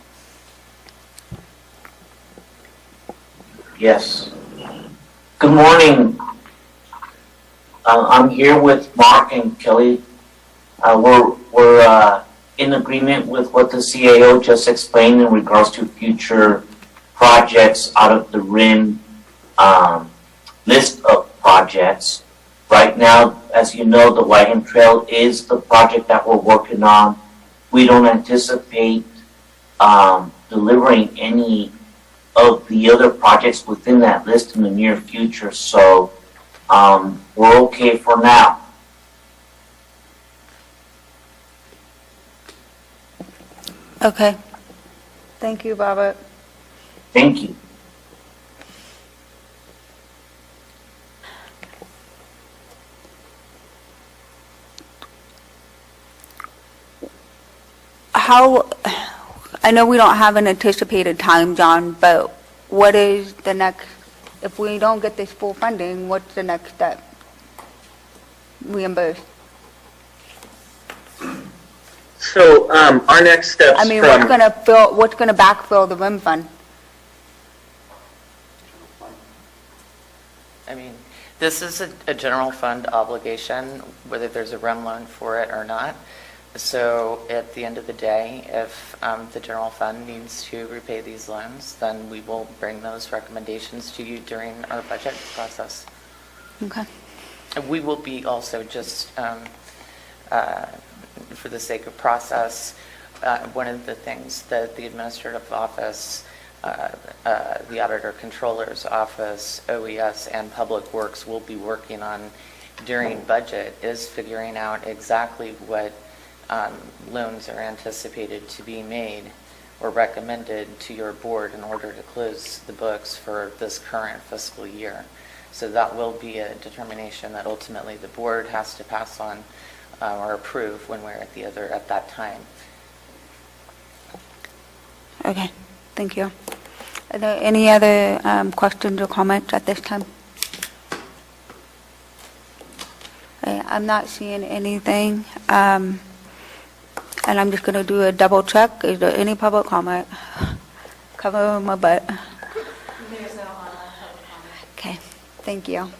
Yes. Good morning. I'm here with Mark and Kelly. We're in agreement with what the CAO just explained in regards to future projects out of the RIM list of projects. Right now, as you know, the Wagon Trail is the project that we're working on. We don't anticipate delivering any of the other projects within that list in the near future, so we're okay for now. Okay. Thank you, Robert. Thank you. I know we don't have an anticipated time, John, but what is the next, if we don't get this full funding, what's the next step? Reimburse? So our next steps I mean, what's going to backfill the RIM fund? I mean, this is a general fund obligation, whether there's a REM loan for it or not. So at the end of the day, if the general fund needs to repay these loans, then we will bring those recommendations to you during our budget process. Okay. And we will be also just, for the sake of process, one of the things that the administrative office, the auditor controller's office, OES, and Public Works will be working on during budget is figuring out exactly what loans are anticipated to be made or recommended to your board in order to close the books for this current fiscal year. So that will be a determination that ultimately the board has to pass on or approve when we're at that time. Okay, thank you. Are there any other questions or comments at this time? Okay, I'm not seeing anything. And I'm just going to do a double check. Is there any public comment? Cover my butt. There's no online public comment. Okay, thank you.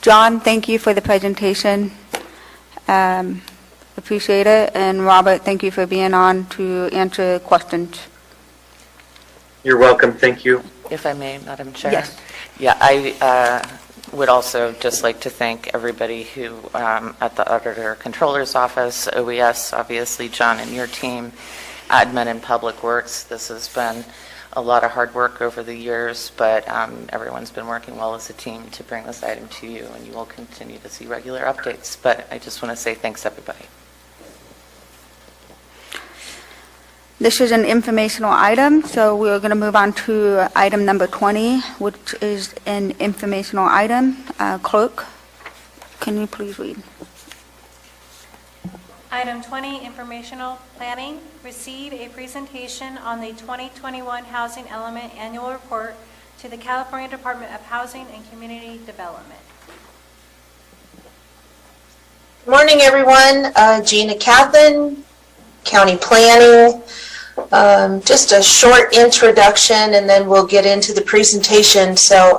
John, thank you for the presentation. Appreciate it. And Robert, thank you for being on to answer questions. You're welcome. Thank you. If I may, Madam Chair? Yes. Yeah, I would also just like to thank everybody who, at the Auditor Controller's Office, OES, obviously, John and your team, Admin and Public Works. This has been a lot of hard work over the years, but everyone's been working well as a team to bring this item to you, and you will continue to see regular updates. But I just want to say thanks, everybody. This is an informational item, so we're going to move on to item number 20, which is an informational item. Clerk, can you please read? Item 20, informational planning. Receive a presentation on the 2021 Housing Element Annual Report to the California Department of Housing and Community Development. Good morning, everyone. Gina Kaplan, County Planning. Just a short introduction and then we'll get into the presentation. So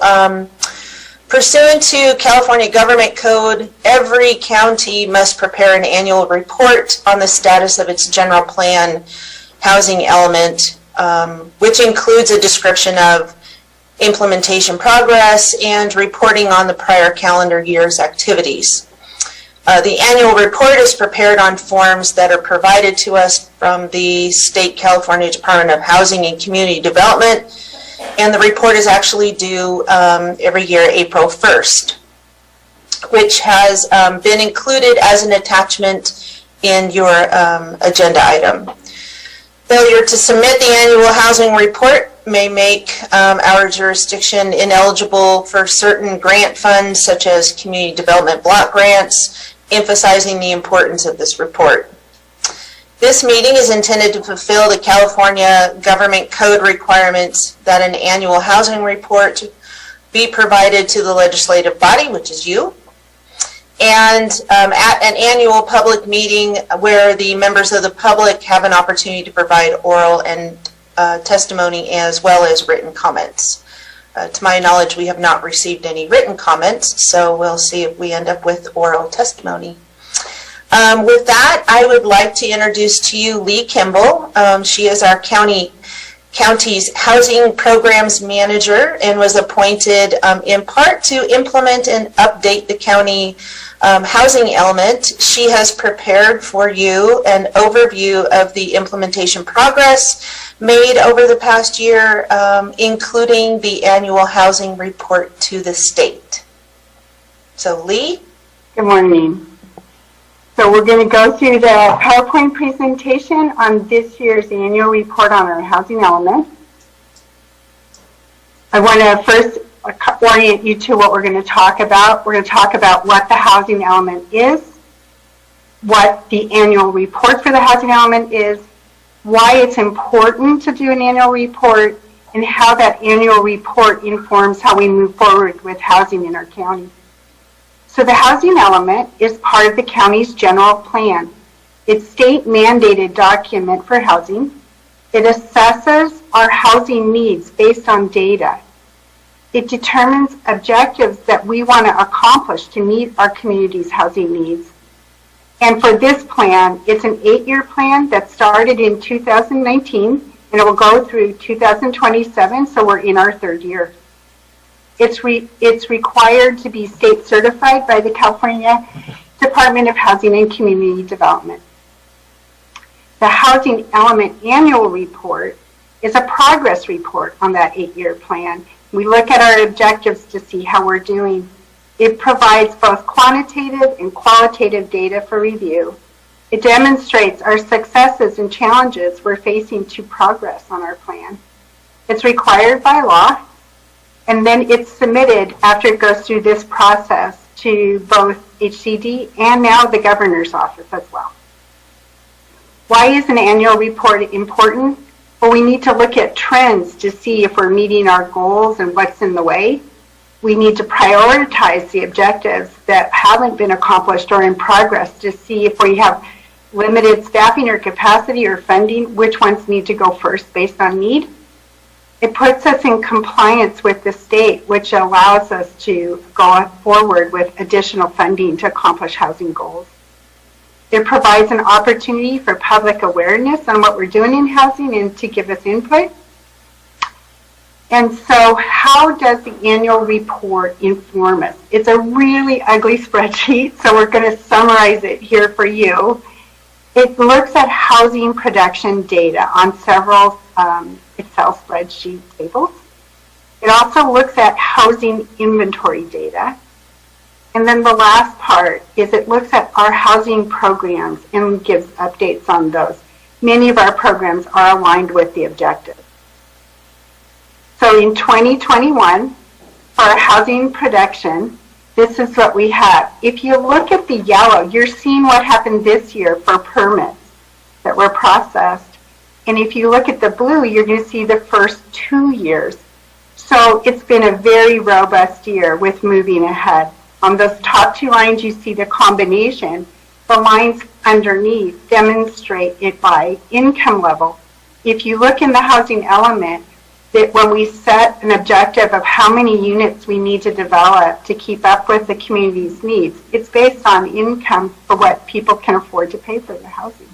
pursuant to California Government Code, every county must prepare an annual report on the status of its general plan housing element, which includes a description of implementation progress and reporting on the prior calendar year's activities. The annual report is prepared on forms that are provided to us from the State California Department of Housing and Community Development, and the report is actually due every year, April 1st, which has been included as an attachment in your agenda item. Failure to submit the annual housing report may make our jurisdiction ineligible for certain grant funds, such as community development block grants, emphasizing the importance of this report. This meeting is intended to fulfill the California Government Code requirements that an annual housing report be provided to the legislative body, which is you, and at an annual public meeting where the members of the public have an opportunity to provide oral and testimony as well as written comments. To my knowledge, we have not received any written comments, so we'll see if we end up with oral testimony. With that, I would like to introduce to you Lee Kimball. She is our county's housing programs manager and was appointed in part to implement and update the county housing element. She has prepared for you an overview of the implementation progress made over the past year, including the annual housing report to the state. So Lee? Good morning. So we're going to go through the PowerPoint presentation on this year's annual report on our housing element. I want to first orient you to what we're going to talk about. We're going to talk about what the housing element is, what the annual report for the housing element is, why it's important to do an annual report, and how that annual report informs how we move forward with housing in our county. So the housing element is part of the county's general plan. It's state-mandated document for housing. It assesses our housing needs based on data. It determines objectives that we want to accomplish to meet our community's housing needs. And for this plan, it's an 8-year plan that started in 2019, and it will go through 2027, so we're in our 3rd year. It's required to be state certified by the California Department of Housing and Community Development. The housing element annual report is a progress report on that 8-year plan. We look at our objectives to see how we're doing. It provides both quantitative and qualitative data for review. It demonstrates our successes and challenges we're facing to progress on our plan. It's required by law, and then it's submitted after it goes through this process to both HCD and now the governor's office as well. Why is an annual report important? Well, we need to look at trends to see if we're meeting our goals and what's in the way. We need to prioritize the objectives that haven't been accomplished or in progress to see if we have limited staffing or capacity or funding, which ones need to go first based on need. It puts us in compliance with the state, which allows us to go forward with additional funding to accomplish housing goals. It provides an opportunity for public awareness on what we're doing in housing and to give us input. And so how does the annual report inform us? It's a really ugly spreadsheet, so we're going to summarize it here for you. It looks at housing production data on several Excel spreadsheet tables. It also looks at housing inventory data. And then the last part is it looks at our housing programs and gives updates on those. Many of our programs are aligned with the objectives. So in 2021, for our housing production, this is what we have. If you look at the yellow, you're seeing what happened this year for permits that were processed. And if you look at the blue, you're going to see the first 2 years. So it's been a very robust year with moving ahead. On those top 2 lines, you see the combination. The lines underneath demonstrate it by income level. If you look in the housing element, that when we set an objective of how many units we need to develop to keep up with the community's needs, it's based on income for what people can afford to pay for their housing.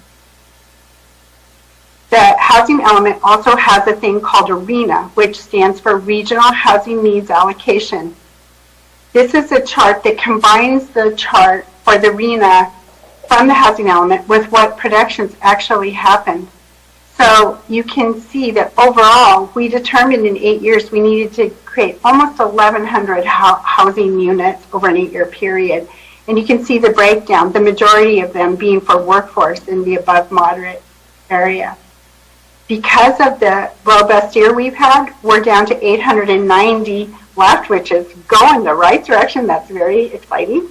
The housing element also has a thing called ARENA, which stands for Regional Housing Needs Allocation. This is a chart that combines the chart for the ARENA from the housing element with what productions actually happened. So you can see that overall, we determined in 8 years we needed to create almost 1,100 housing units over an 8-year period. And you can see the breakdown, the majority of them being for workforce in the above moderate area. Because of the robust year we've had, we're down to 890 left, which is going in the right direction. That's very exciting.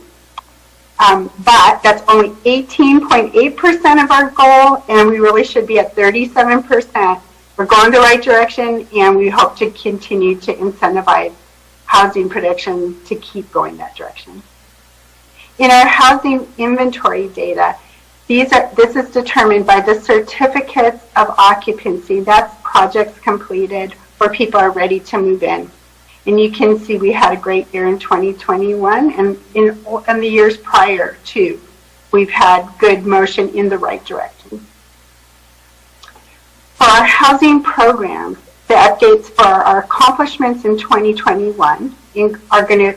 But that's only 18.8% of our goal, and we really should be at 37%. We're going the right direction, and we hope to continue to incentivize housing production to keep going that direction. In our housing inventory data, this is determined by the certificates of occupancy. That's projects completed where people are ready to move in. And you can see we had a great year in 2021, and in the years prior too, we've had good motion in the right direction. For our housing programs, the updates for our accomplishments in 2021 are going to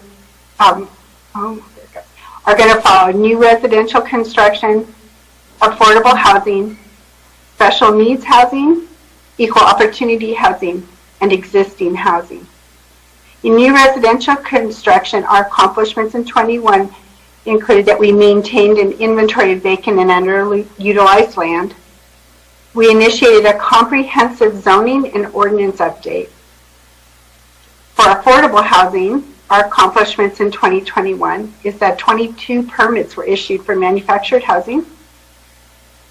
follow new residential construction, affordable housing, special needs housing, equal opportunity housing, and existing housing. In new residential construction, our accomplishments in 21 included that we maintained an inventory of vacant and underutilized land. We initiated a comprehensive zoning and ordinance update. For affordable housing, our accomplishments in 2021 is that 22 permits were issued for manufactured housing,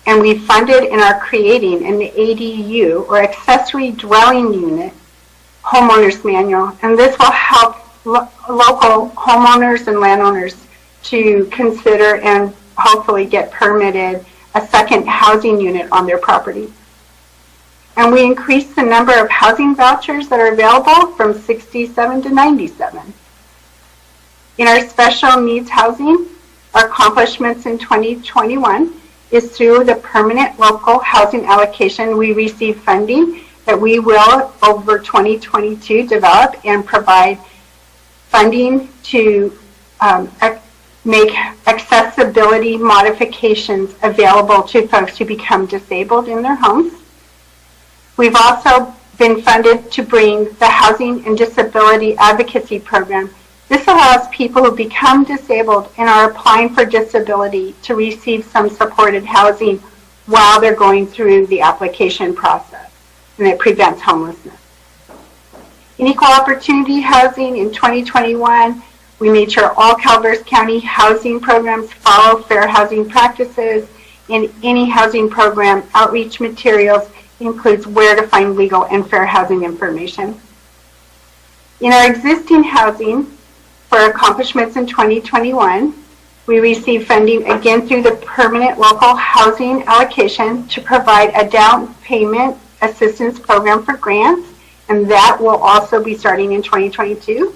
and we funded and are creating an ADU, or accessory dwelling unit, homeowners manual, and this will help local homeowners and landowners to consider and hopefully get permitted a second housing unit on their property. And we increased the number of housing vouchers that are available from 67 to 97. In our special needs housing, our accomplishments in 2021 is through the permanent local housing allocation. We received funding that we will, over 2022, develop and provide funding to make accessibility modifications available to folks who become disabled in their homes. We've also been funded to bring the Housing and Disability Advocacy Program. This allows people who become disabled and are applying for disability to receive some supported housing while they're going through the application process, and it prevents homelessness. In equal opportunity housing in 2021, we made sure all Calaveras County housing programs follow fair housing practices. In any housing program, outreach materials includes where to find legal and fair housing information. In our existing housing, for accomplishments in 2021, we received funding again through the permanent local housing allocation to provide a down payment assistance program for grants, and that will also be starting in 2022.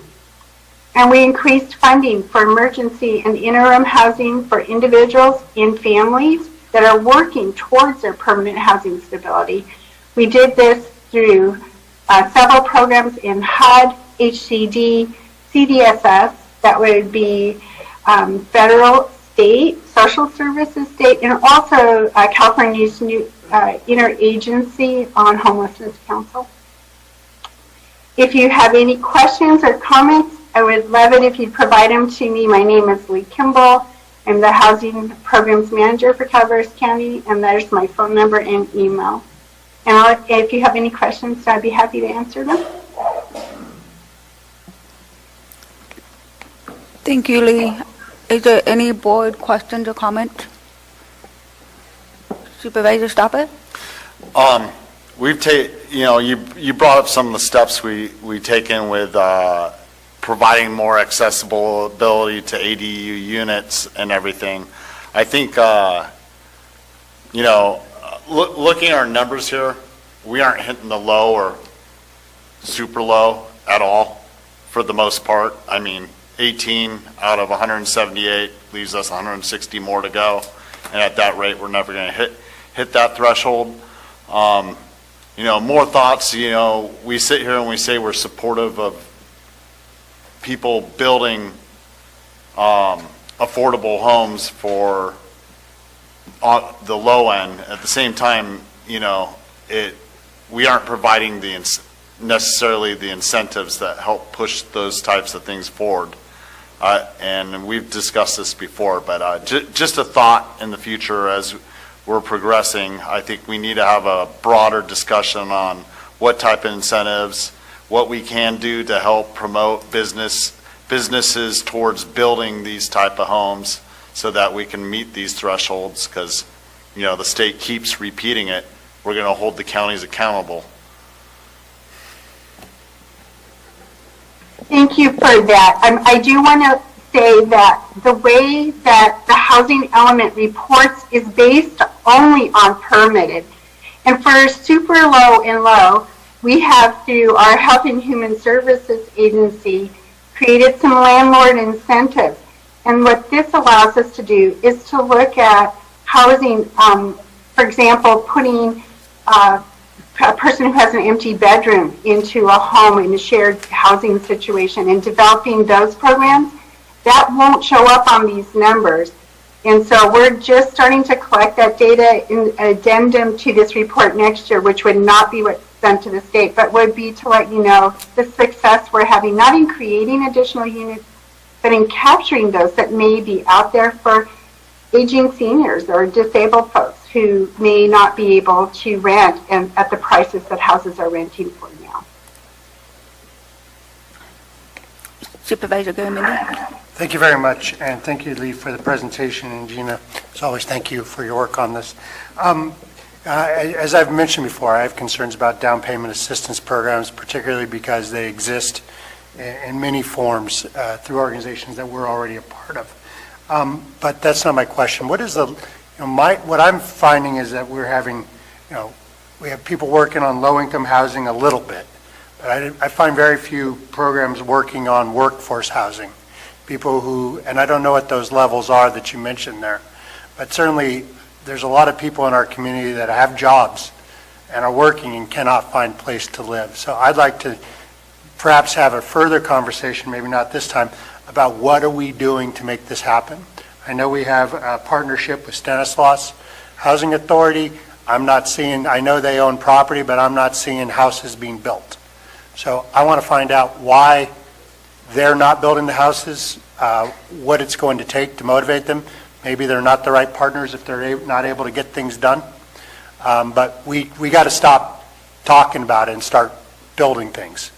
And we increased funding for emergency and interim housing for individuals and families that are working towards their permanent housing stability. We did this through several programs in HUD, HCD, CDSS, that would be federal, state, social services, state, and also California's new Interagency on Homelessness Council. If you have any questions or comments, I would love it if you'd provide them to me. My name is Lee Kimball. I'm the Housing Programs Manager for Calaveras County, and there's my phone number and email. And if you have any questions, I'd be happy to answer them. Thank you, Lee. Is there any board questions or comments? Supervisor Stopper? We've you brought up some of the steps we taken with providing more accessibility to ADU units and everything. I think looking at our numbers here, we aren't hitting the low or super low at all for the most part. I mean, 18 out of 178 leaves us 160 more to go, and at that rate we're never going to hit that threshold. You know, more thoughts, you know, we sit here and we say we're supportive of people building affordable homes for the low end. At the same time, you know, we aren't providing necessarily the incentives that help push those types of things forward. And we've discussed this before, but just a thought in the future as we're progressing. I think we need to have a broader discussion on what type of incentives, what we can do to help promote businesses towards building these type of homes so that we can meet these thresholds, because, you know, the state keeps repeating it. We're going to hold the counties accountable. Thank you for that. I do want to say that the way that the housing element reports is based only on permitted. And for super low and low, we have, through our Health and Human Services Agency, created some landlord incentives. And what this allows us to do is to look at housing, for example, putting a person who has an empty bedroom into a home in a shared housing situation and developing those programs. That won't show up on these numbers. And so we're just starting to collect that data in addendum to this report next year, which would not be what's sent to the state, but would be to let you know the success we're having, not in creating additional units, but in capturing those that may be out there for aging seniors or disabled folks who may not be able to rent at the prices that houses are renting for now. Supervisor Garamendi. Thank you very much, and thank you, Lee, for the presentation, and Gina, as always, thank you for your work on this. As I've mentioned before, I have concerns about down payment assistance programs, particularly because they exist in many forms through organizations that we're already a part of. But that's not my question. What is the, what I'm finding is that we're having, we have people working on low-income housing a little bit, but I find very few programs working on workforce housing. People who, and I don't know what those levels are that you mentioned there, but certainly there's a lot of people in our community that have jobs and are working and cannot find a place to live. So I'd like to perhaps have a further conversation, maybe not this time, about what are we doing to make this happen. I know we have a partnership with Stanislaus Housing Authority. I'm not seeing, I know they own property, but I'm not seeing houses being built. So I want to find out why they're not building the houses, what it's going to take to motivate them. Maybe they're not the right partners if they're not able to get things done. But we got to stop talking about it and start building things.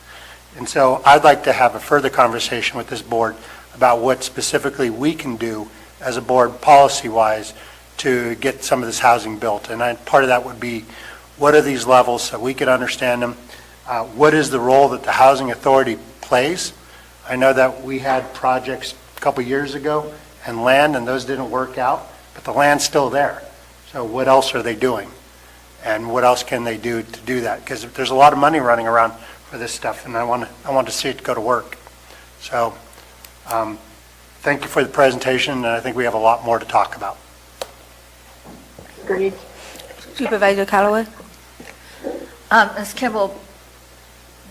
And so I'd like to have a further conversation with this board about what specifically we can do as a board policy-wise to get some of this housing built. And part of that would be, what are these levels so we can understand them? What is the role that the Housing Authority plays? I know that we had projects a couple years ago and land, and those didn't work out, but the land's still there. So what else are they doing? And what else can they do to do that? Because there's a lot of money running around for this stuff, and I want to see it go to work. So thank you for the presentation, and I think we have a lot more to talk about. Agreed. Supervisor Callaway. Ms. Kimball,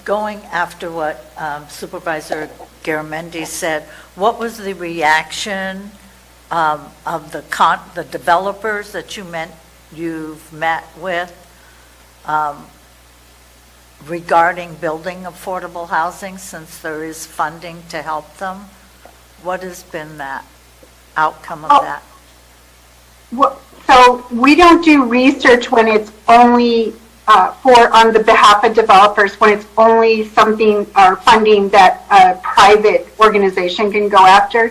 going after what Supervisor Garamendi said, what was the reaction of the developers that you've met with regarding building affordable housing, since there is funding to help them? What has been that outcome of that? Well, so we don't do research when it's only on the behalf of developers, when it's only something or funding that a private organization can go after.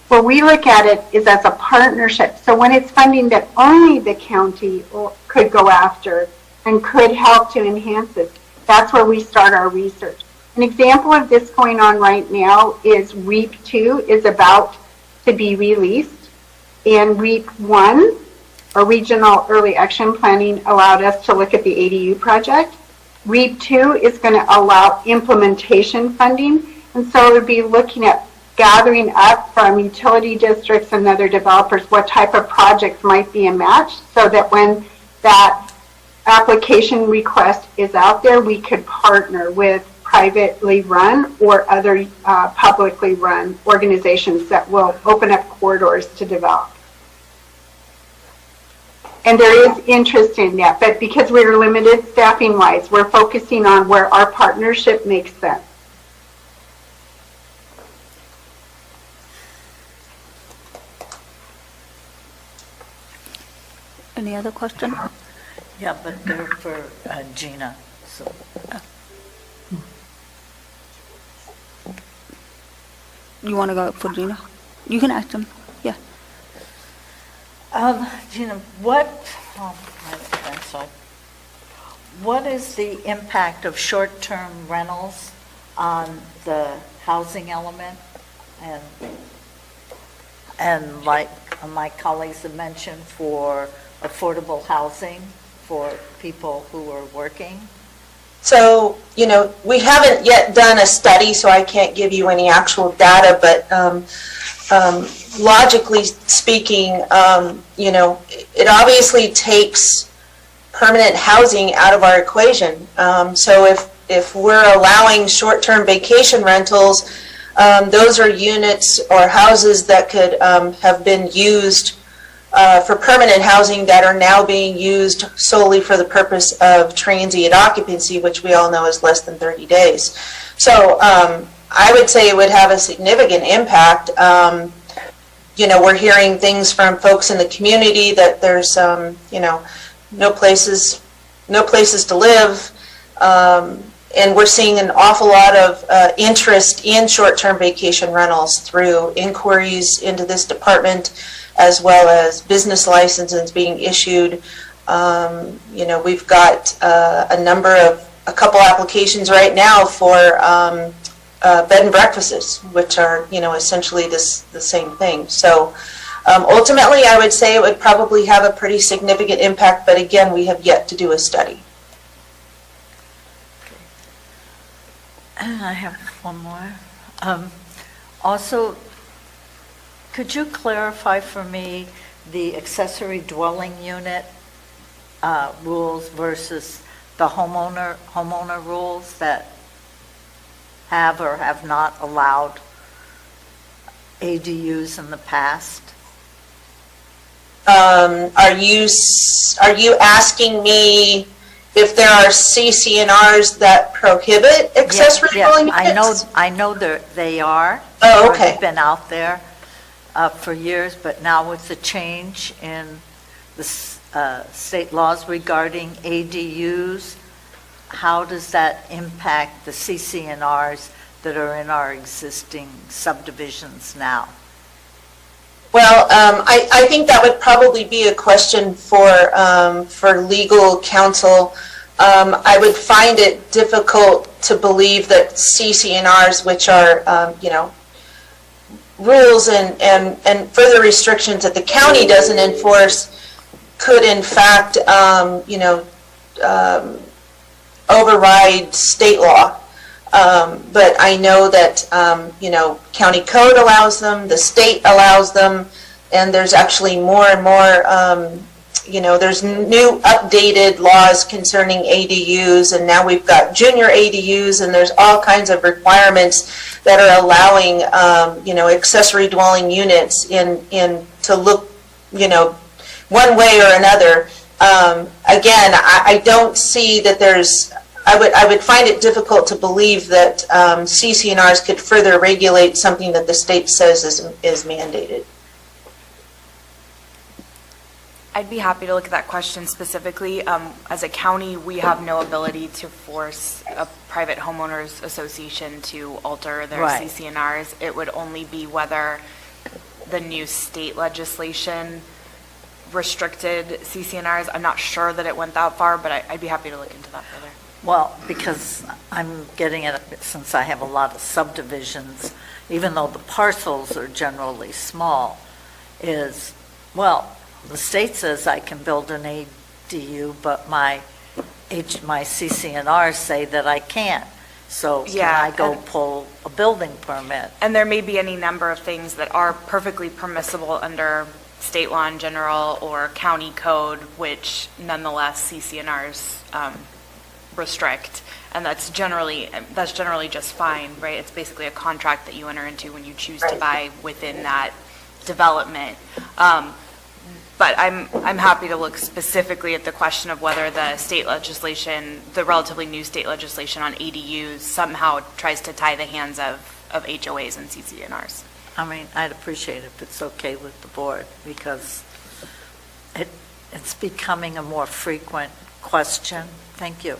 What we look at it is as a partnership. So when it's funding that only the county could go after and could help to enhance this, that's where we start our research. An example of this going on right now is REAP 2 is about to be released, and REAP 1, or Regional Early Action Planning, allowed us to look at the ADU project. REAP 2 is going to allow implementation funding, and so it would be looking at gathering up from utility districts and other developers what type of projects might be a match, so that when that application request is out there, we could partner with privately run or other publicly run organizations that will open up corridors to develop. And there is interest in that, but because we're limited staffing wise, we're focusing on where our partnership makes sense. Any other question? Yeah, but they're for Gina, so. You want to go for Gina? You can ask them. Yeah. Gina, what is the impact of short-term rentals on the housing element? And like my colleagues have mentioned, for affordable housing for people who are working? So, you know, we haven't yet done a study, so I can't give you any actual data, but logically speaking, you know, it obviously takes permanent housing out of our equation. So if we're allowing short-term vacation rentals, those are units or houses that could have been used for permanent housing that are now being used solely for the purpose of transient occupancy, which we all know is less than 30 days. So I would say it would have a significant impact. You know, we're hearing things from folks in the community that there's, you know, no places to live. And we're seeing an awful lot of interest in short-term vacation rentals through inquiries into this department, as well as business licenses being issued. You know, we've got a couple applications right now for bed and breakfasts, which are, you know, essentially the same thing. So ultimately, I would say it would probably have a pretty significant impact, but again, we have yet to do a study. And I have one more. Also, could you clarify for me the accessory dwelling unit rules versus the homeowner rules that have or have not allowed ADUs in the past? Are you asking me if there are CC&Rs that prohibit accessory dwelling units? I know they are. Oh, okay. They've been out there for years, but now with the change in the state laws regarding ADUs, how does that impact the CC&Rs that are in our existing subdivisions now? Well, I think that would probably be a question for legal counsel. I would find it difficult to believe that CC&Rs, which are, you know, rules and further restrictions that the county doesn't enforce, could in fact, you know, override state law. But I know that, you know, county code allows them, the state allows them, and there's actually more and more, you know, there's new updated laws concerning ADUs, and now we've got junior ADUs, and there's all kinds of requirements that are allowing, you know, accessory dwelling units in to look, you know, one way or another. Again, I don't see that there's, I would find it difficult to believe that CC&Rs could further regulate something that the state says is mandated. I'd be happy to look at that question specifically. As a county, we have no ability to force a private homeowners association to alter their Right. CC&Rs. It would only be whether the new state legislation restricted CC&Rs. I'm not sure that it went that far, but I'd be happy to look into that further. Well, because I'm getting at it since I have a lot of subdivisions, even though the parcels are generally small, is, well, the state says I can build an ADU, but my CC&Rs say that I can't. So can I go pull a building permit? And there may be any number of things that are perfectly permissible under state law in general or county code, which nonetheless CCNRs restrict. And that's generally just fine, right? It's basically a contract that you enter into when you choose to buy within that development. But I'm happy to look specifically at the question of whether the state legislation, the relatively new state legislation on ADUs somehow tries to tie the hands of HOAs and CCNRs. I mean, I'd appreciate it if it's okay with the board, because it's becoming a more frequent question. Thank you.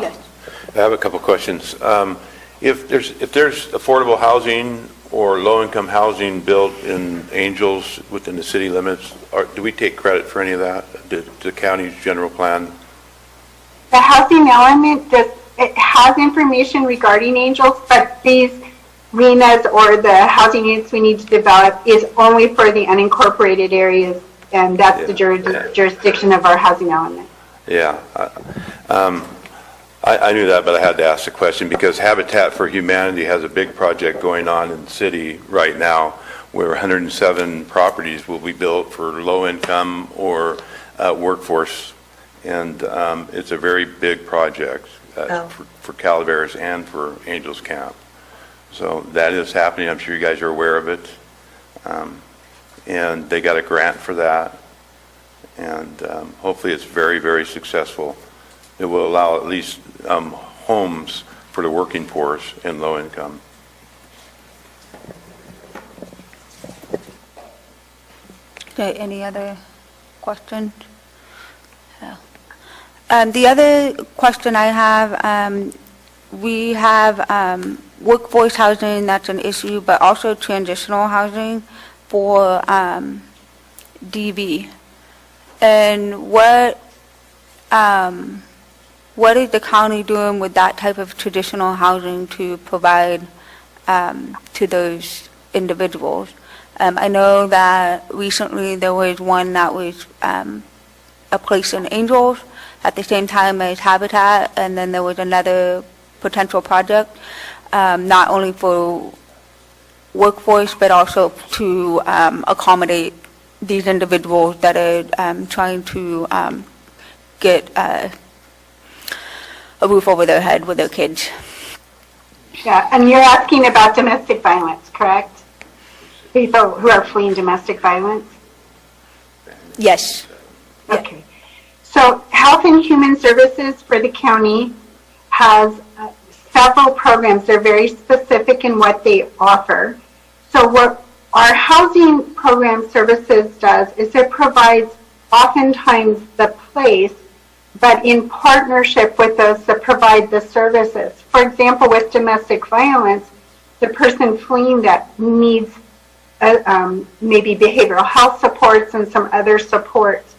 Yes. I have a couple questions. If there's affordable housing or low-income housing built in Angels within the city limits, do we take credit for any of that? The county's general plan? The housing element it has information regarding Angels, but these RENAs or the housing units we need to develop is only for the unincorporated areas, and that's the jurisdiction of our housing element. Yeah. I knew that, but I had to ask the question because Habitat for Humanity has a big project going on in the city right now where 107 properties will be built for low income or workforce. And it's a very big project for Calaveras and for Angels Camp. So that is happening. I'm sure you guys are aware of it. And they got a grant for that. And hopefully it's very, very successful. It will allow at least homes for the working force and low income. Okay, any other questions? The other question I have, we have workforce housing, that's an issue, but also transitional housing for DV. And what is the county doing with that type of traditional housing to provide to those individuals? I know that recently there was one that was a place in Angels at the same time as Habitat, and then there was another potential project, not only for workforce, but also to accommodate these individuals that are trying to get a roof over their head with their kids. Yeah, and you're asking about domestic violence, correct? People who are fleeing domestic violence? Yes. Okay. So Health and Human Services for the county has several programs. They're very specific in what they offer. So what our housing program services does is it provides oftentimes the place, but in partnership with those that provide the services. For example, with domestic violence, the person fleeing that needs maybe behavioral health supports and some other supports.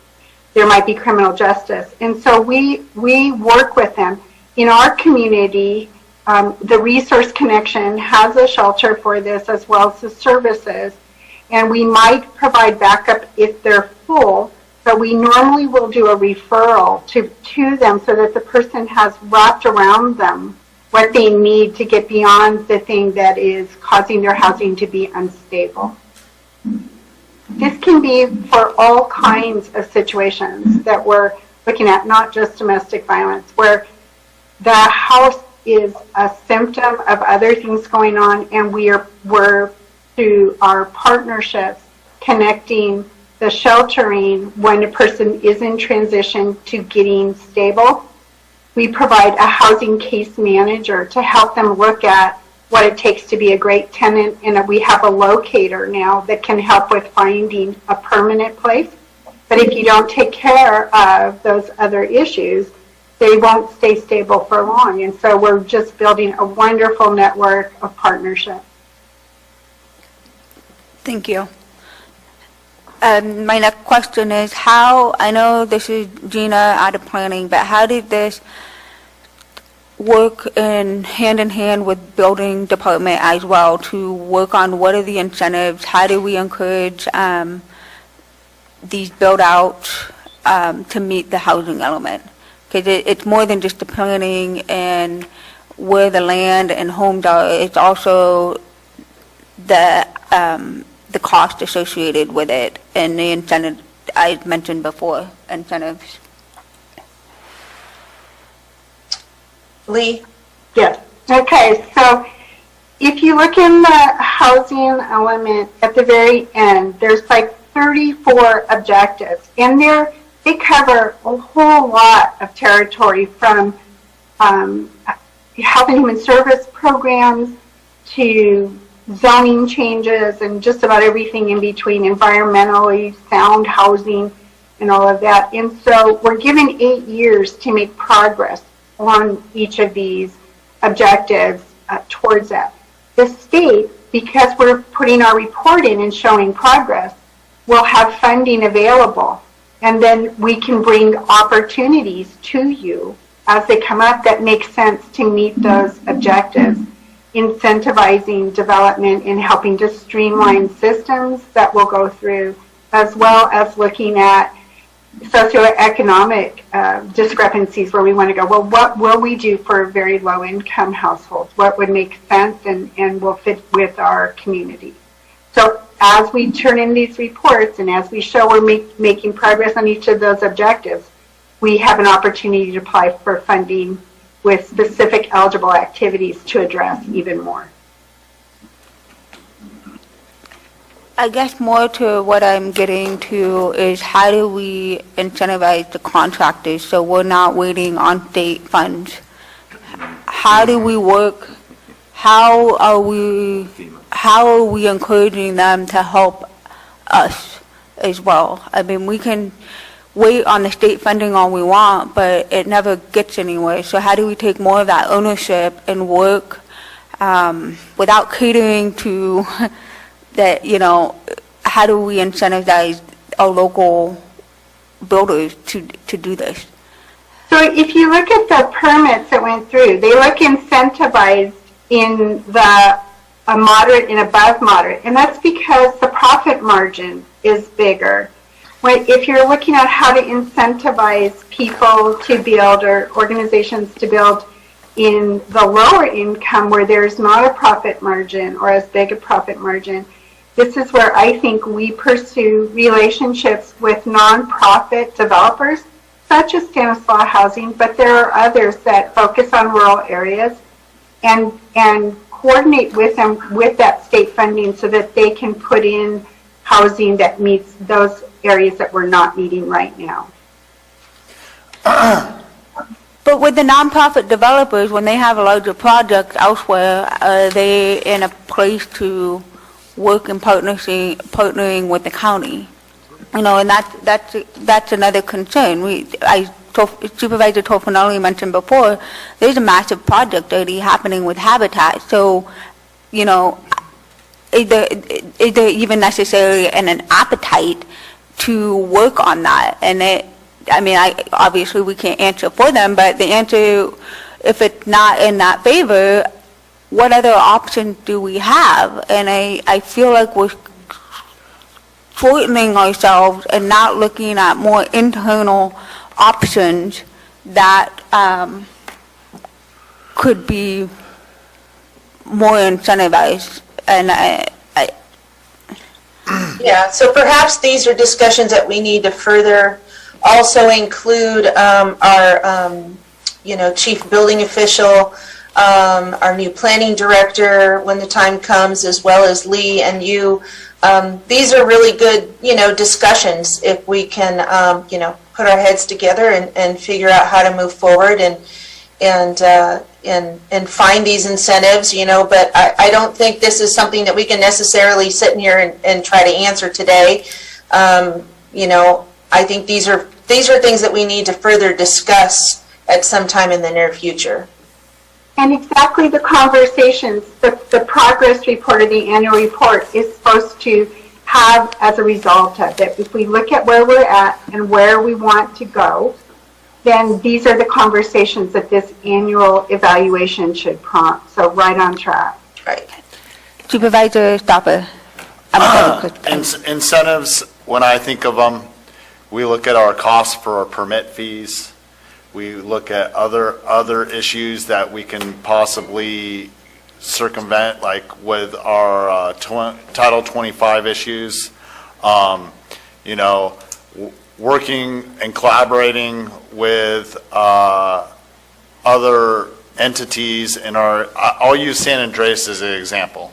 There might be criminal justice. And so we work with them. In our community, the Resource Connection has a shelter for this as well as the services. And we might provide backup if they're full, but we normally will do a referral to them so that the person has wrapped around them what they need to get beyond the thing that is causing their housing to be unstable. This can be for all kinds of situations that we're looking at, not just domestic violence, where the house is a symptom of other things going on, and we're through our partnerships connecting the sheltering when a person is in transition to getting stable. We provide a housing case manager to help them look at what it takes to be a great tenant, and we have a locator now that can help with finding a permanent place. But if you don't take care of those other issues, they won't stay stable for long. And so we're just building a wonderful network of partnership. Thank you. My next question is how, I know this is Gina out of planning, but how did this work in hand with building department as well to work on what are the incentives, how do we encourage these build outs to meet the housing element? Because it's more than just the planning and where the land and homes are, it's also the the cost associated with it and the incentive I mentioned before, incentives. Lee? Yes. Okay, so if you look in the housing element at the very end, there's like 34 objectives, and they cover a whole lot of territory from health and human service programs to zoning changes and just about everything in between, environmentally sound housing and all of that. And so we're given 8 years to make progress on each of these objectives towards that. The state, because we're putting our report in and showing progress, will have funding available, and then we can bring opportunities to you as they come up that make sense to meet those objectives, incentivizing development and helping to streamline systems that we'll go through, as well as looking at socioeconomic discrepancies where we want to go, well, what will we do for very low income households? What would make sense and will fit with our community? So as we turn in these reports and as we show we're making progress on each of those objectives, we have an opportunity to apply for funding with specific eligible activities to address even more. I guess more to what I'm getting to is how do we incentivize the contractors so we're not waiting on state funds? How do we work? How are we encouraging them to help us as well? I mean, we can wait on the state funding all we want, but it never gets anywhere. So how do we take more of that ownership and work without catering to that, how do we incentivize our local builders to do this? So if you look at the permits that went through, they look incentivized in the moderate and above moderate, and that's because the profit margin is bigger. If you're looking at how to incentivize people to build or organizations to build in the lower income where there's not a profit margin or as big a profit margin, this is where I think we pursue relationships with nonprofit developers, such as Stanislaus Housing, but there are others that focus on rural areas and coordinate with them with that state funding so that they can put in housing that meets those areas that we're not meeting right now. But with the nonprofit developers, when they have a larger project elsewhere, are they in a place to work in partnering with the county? And that's another concern. Supervisor Tofinelli mentioned before, there's a massive project already happening with Habitat. So, is there even necessarily an appetite to work on that? And obviously we can't answer for them, but the answer, if it's not in that favor, what other options do we have? And I feel like we're shortening ourselves and not looking at more internal options that could be more incentivized. And Yeah, so perhaps these are discussions that we need to further also include our, chief building official, our new planning director when the time comes, as well as Lee and you. These are really good, discussions if we can, put our heads together and figure out how to move forward and find these incentives, but I don't think this is something that we can necessarily sit in here and try to answer today. I think these are things that we need to further discuss at some time in the near future. And exactly the conversations, the progress report or the annual report is supposed to have as a result of it. If we look at where we're at and where we want to go, then these are the conversations that this annual evaluation should prompt. So right on track. Right. Supervisor Stopper. Incentives, when I think of them, we look at our costs for our permit fees. We look at other issues that we can possibly circumvent, like with our Title 25 issues. You know, working and collaborating with other entities in our, I'll use San Andreas as an example.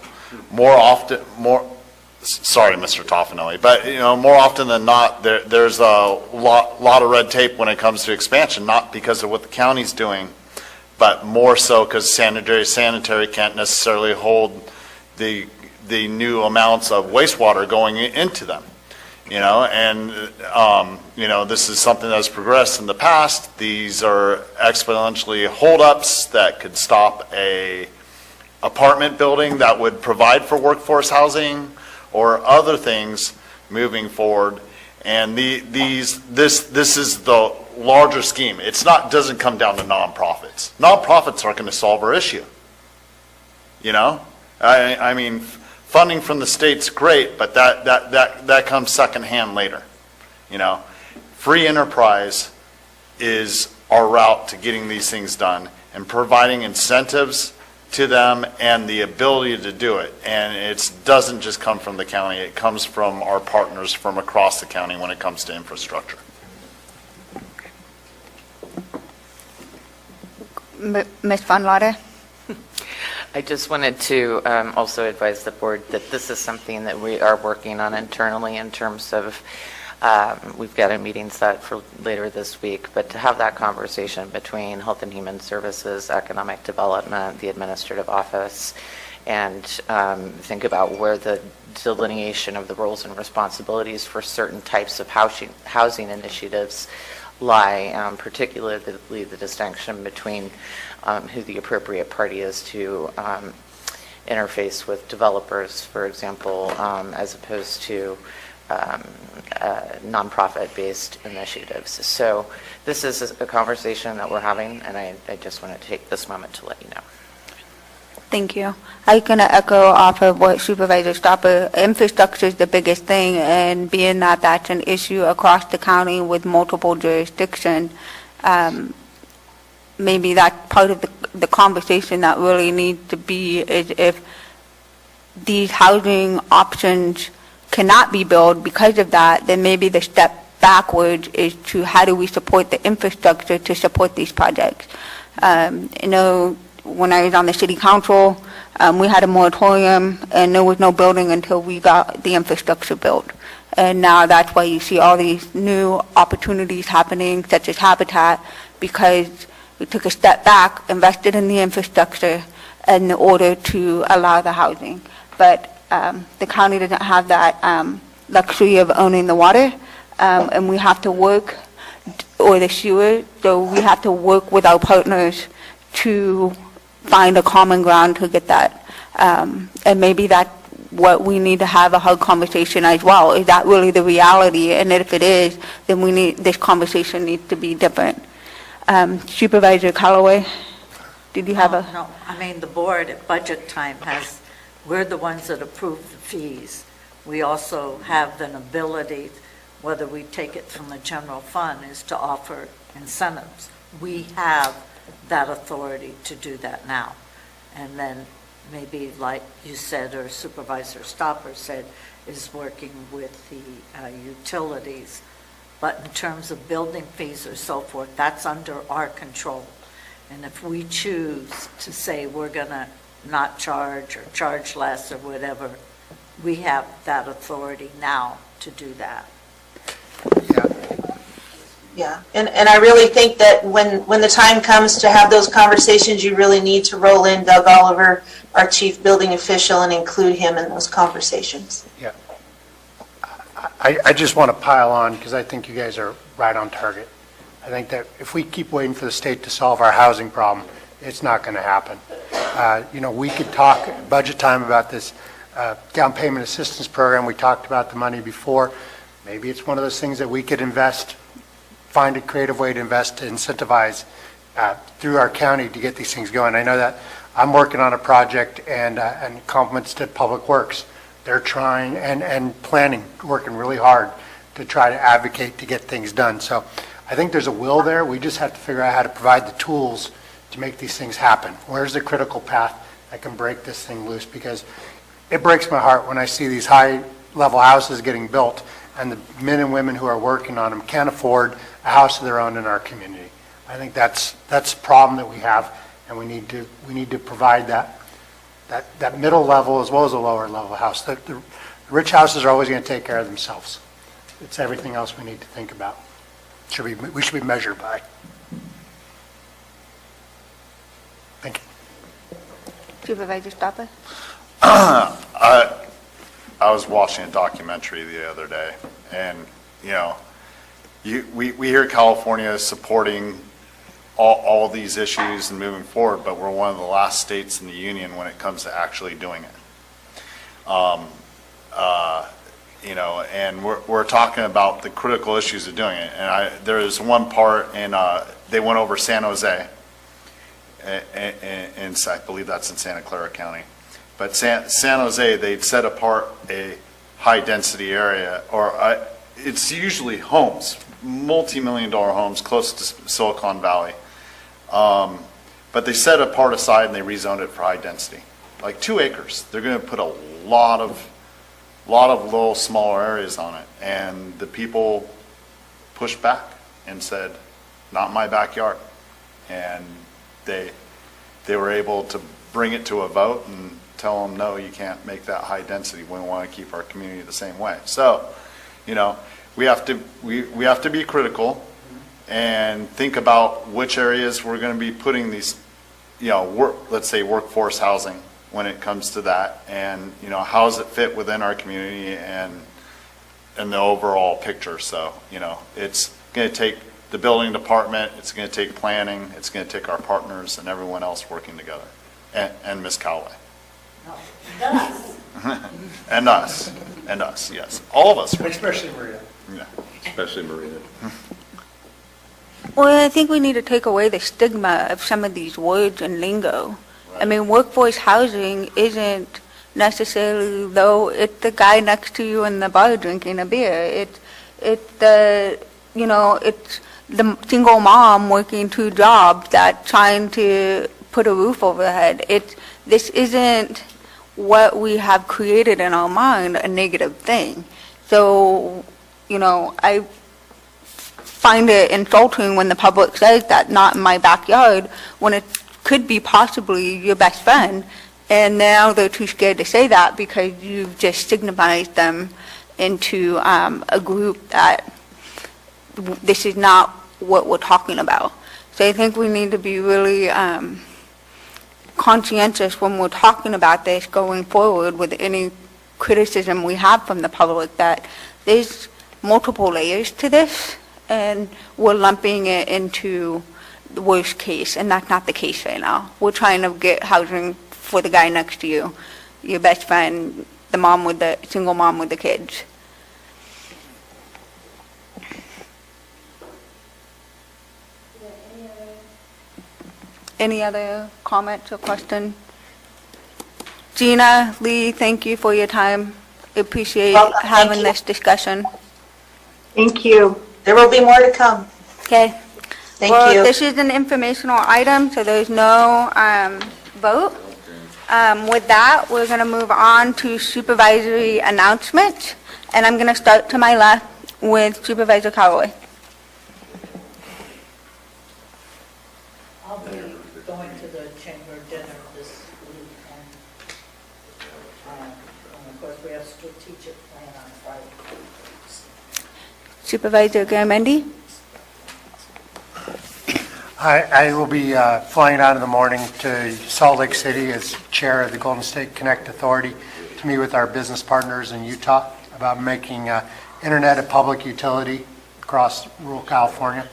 Sorry, Mr. Toffanelli, but you know, more often than not, there's a lot of red tape when it comes to expansion, not because of what the county's doing, but more so because San Andreas Sanitary can't necessarily hold the new amounts of wastewater going into them. You know, and you know, this is something that's progressed in the past. These are exponentially holdups that could stop a apartment building that would provide for workforce housing or other things moving forward. And this is the larger scheme. It's not, doesn't come down to nonprofits. Nonprofits aren't going to solve our issue. You know, I mean, funding from the state's great, but that comes secondhand later. You know, free enterprise is our route to getting these things done and providing incentives to them and the ability to do it. And it doesn't just come from the county, it comes from our partners from across the county when it comes to infrastructure. Ms. Von Lauder? I just wanted to also advise the board that this is something that we are working on internally in terms of, we've got a meeting set for later this week, but to have that conversation between Health and Human Services, Economic Development, the Administrative Office, and think about where the delineation of the roles and responsibilities for certain types of housing initiatives lie, particularly the distinction between who the appropriate party is to interface with developers, for example, as opposed to nonprofit-based initiatives. So this is a conversation that we're having, and I just want to take this moment to let you know. Thank you. I'm going to echo off of what Supervisor Stopper, infrastructure is the biggest thing, and being that that's an issue across the county with multiple jurisdictions, maybe that's part of the conversation that really needs to be is if these housing options cannot be built because of that, then maybe the step backwards is to how do we support the infrastructure to support these projects. You know, when I was on the city council, we had a moratorium and there was no building until we got the infrastructure built. And now that's why you see all these new opportunities happening, such as Habitat, because we took a step back, invested in the infrastructure in order to allow the housing. But the county doesn't have that luxury of owning the water, and we have to work, or the sewer, so we have to work with our partners to find a common ground to get that. And maybe that's what we need to have a hard conversation as well. Is that really the reality? And if it is, then this conversation needs to be different. Supervisor Callaway, did you have a? No, I mean, the board at budget time we're the ones that approve the fees. We also have an ability, whether we take it from the general fund, is to offer incentives. We have that authority to do that now. And then maybe, like you said, or Supervisor Stopper said, is working with the utilities. But in terms of building fees or so forth, that's under our control. And if we choose to say we're going to not charge or charge less or whatever, we have that authority now to do that. Yeah, and I really think that when the time comes to have those conversations, you really need to roll in Doug Oliver, our chief building official, and include him in those conversations. Yeah. I just want to pile on because I think you guys are right on target. I think that if we keep waiting for the state to solve our housing problem, it's not going to happen. You know, we could talk budget time about this down payment assistance program. We talked about the money before. Maybe it's one of those things that we could invest, find a creative way to invest, to incentivize through our county to get these things going. I know that I'm working on a project, and compliments to Public Works. They're trying and planning, working really hard to try to advocate to get things done. So I think there's a will there. We just have to figure out how to provide the tools to make these things happen. Where's the critical path that can break this thing loose, because it breaks my heart when I see these high-level houses getting built and the men and women who are working on them can't afford a house of their own in our community. I think that's a problem that we have, and we need to provide that middle level as well as a lower level house. The rich houses are always going to take care of themselves. It's everything else we need to think about. We should be measured by. Thank you. Supervisor Stopper? I was watching a documentary the other day, and we hear California is supporting all these issues and moving forward, but we're one of the last states in the union when it comes to actually doing it. And we're talking about the critical issues of doing it. And there is one part, and they went over San Jose, and I believe that's in Santa Clara County. But San Jose, they've set apart a high-density area, or it's usually homes, multi-million-dollar homes close to Silicon Valley. But they set a part aside and they rezoned it for high density, like 2 acres. They're going to put a lot of little smaller areas on it, and the people pushed back and said, "Not my backyard," and they were able to bring it to a vote and tell them, "No, you can't make that high density. We want to keep our community the same way." So, we have to be critical and think about which areas we're going to be putting these, let's say workforce housing when it comes to that, and how does it fit within our community and the overall picture. So, it's going to take the building department, it's going to take planning, it's going to take our partners and everyone else working together, and Ms. Callaway. And us, yes. All of us. Especially Maria. Yeah. Especially Maria. Well, I think we need to take away the stigma of some of these words and lingo. Right. I mean, workforce housing isn't necessarily, though, it's the guy next to you in the bar drinking a beer. It's the single mom working 2 jobs that trying to put a roof over their head. This isn't what we have created in our mind, a negative thing. So, I find it insulting when the public says that, "Not in my backyard," when it could be possibly your best friend, and now they're too scared to say that because you've just stigmatized them into a group that this is not what we're talking about. So I think we need to be really conscientious when we're talking about this going forward with any criticism we have from the public, that there's multiple layers to this, and we're lumping it into the worst case, and that's not the case right now. We're trying to get housing for the guy next to you, your best friend, the single mom with the kids. Any other comments or questions? Gina, Lee, thank you for your time. Appreciate having this discussion. Thank you. There will be more to come. Okay. Thank Well, you. this is an informational item, so there's no vote. With that, we're going to move on to supervisory announcements, and I'm going to start to my left with Supervisor Callaway. I'll be going to the chamber dinner this week, and of course, we have a strategic plan on Friday. Supervisor Garamendi? I will be flying out in the morning to Salt Lake City as chair of the Golden State Connect Authority to meet with our business partners in Utah about making internet a public utility across rural California.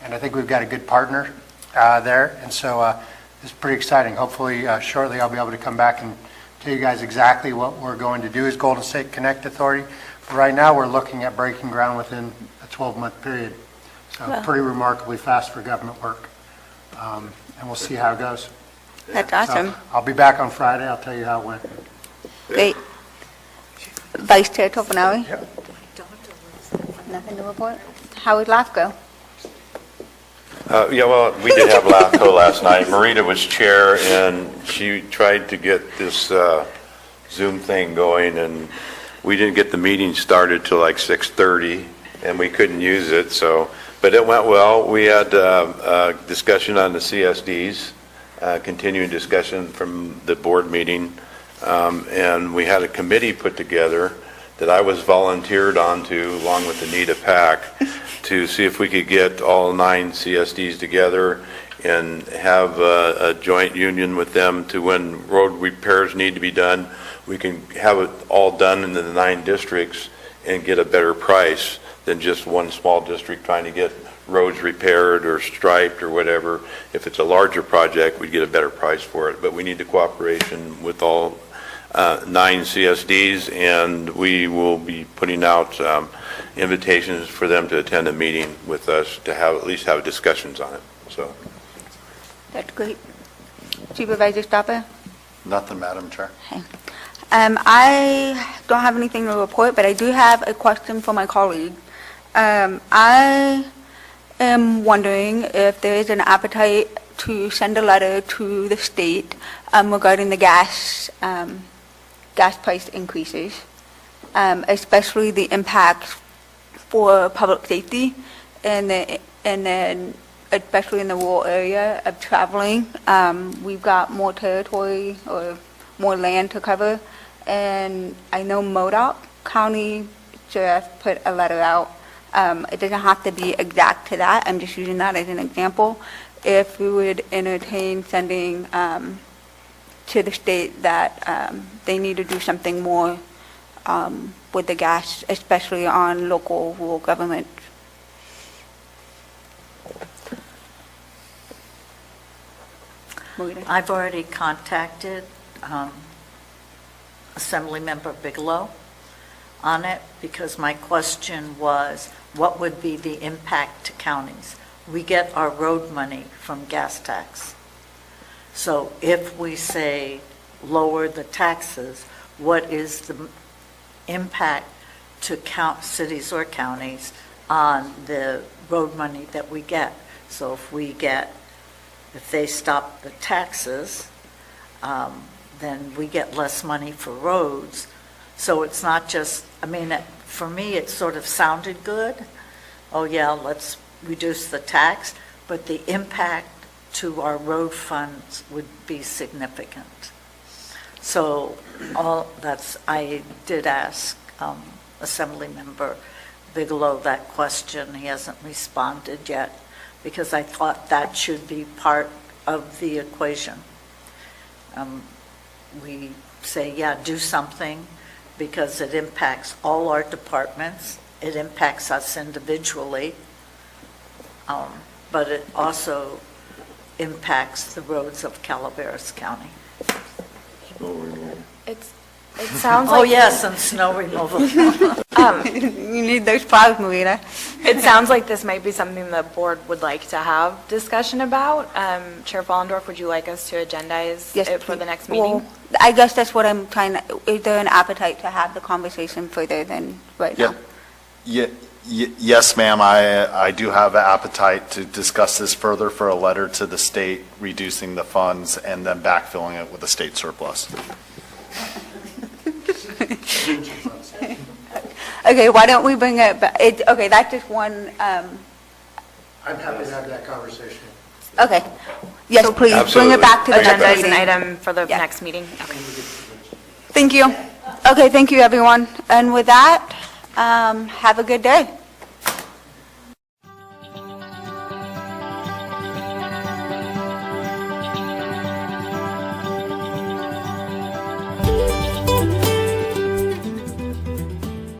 And I think we've got a good partner there. And so it's pretty exciting. Hopefully shortly I'll be able to come back and tell you guys exactly what we're going to do as Golden State Connect Authority. But right now we're looking at breaking ground within a 12-month period. So Wow. Pretty remarkably fast for government work. And we'll see how it goes. That's awesome. So I'll be back on Friday. I'll tell you how it went. Great. Vice Chair Toponawi? Nothing to report? How would life go? Yeah, well, we did have LAFCO last night. Marita was chair, and she tried to get this Zoom thing going, and we didn't get the meeting started till like 6:30, and we couldn't use it, so, but it went well. We had a discussion on the CSDs, continuing discussion from the board meeting, and we had a committee put together that I was volunteered onto, along with Anita Pack, to see if we could get all 9 CSDs together and have a joint union with them to when road repairs need to be done, we can have it all done in the 9 districts and get a better price than just one small district trying to get roads repaired or striped or whatever. If it's a larger project, we'd get a better price for it. But we need the cooperation with all 9 CSDs, and we will be putting out invitations for them to attend a meeting with us to have at least have discussions on it. So That's great. Supervisor Stopper? Nothing, Madam Chair. Okay. I don't have anything to report, but I do have a question for my colleague. I am wondering if there is an appetite to send a letter to the state regarding the gas price increases, especially the impacts for public safety, and then especially in the rural area of traveling. We've got more territory or more land to cover, and I know Modoc County Sheriff put a letter out. It doesn't have to be exact to that. I'm just using that as an example. If we would entertain sending to the state that they need to do something more with the gas, especially on local rural government. I've already contacted Assemblymember Bigelow on it because my question was, what would be the impact to counties? We get our road money from gas tax. So if we say lower the taxes, what is the impact to cities or counties on the road money that we get? So if they stop the taxes, then we get less money for roads. So it's not just, I mean, for me, it sort of sounded good. Oh yeah, let's reduce the tax, but the impact to our road funds would be significant. So I did ask Assemblymember Bigelow that question. He hasn't responded yet because I thought that should be part of the equation. We say, yeah, do something because it impacts all our departments. It impacts us individually, but it also impacts the roads of Calaveras County. It sounds like... Oh, yes, and snow removal. You need those plows, Marita. It sounds like this might be something the board would like to have discussion about. Chair Fallendorf, would you like us to agendize it for the next meeting? Well, I guess that's what I'm trying to, is there an appetite to have the conversation further than right now? Yes, ma'am. I do have an appetite to discuss this further for a letter to the state, reducing the funds and then backfilling it with a state surplus. Okay, why don't we bring it back? Okay, that's just one. I'm happy to have that conversation. Okay. Yes, please, Absolutely. bring it back to the Agenda next as an meeting. item for the next meeting. Okay. Thank you. Okay, thank you, everyone. And with that, have a good day.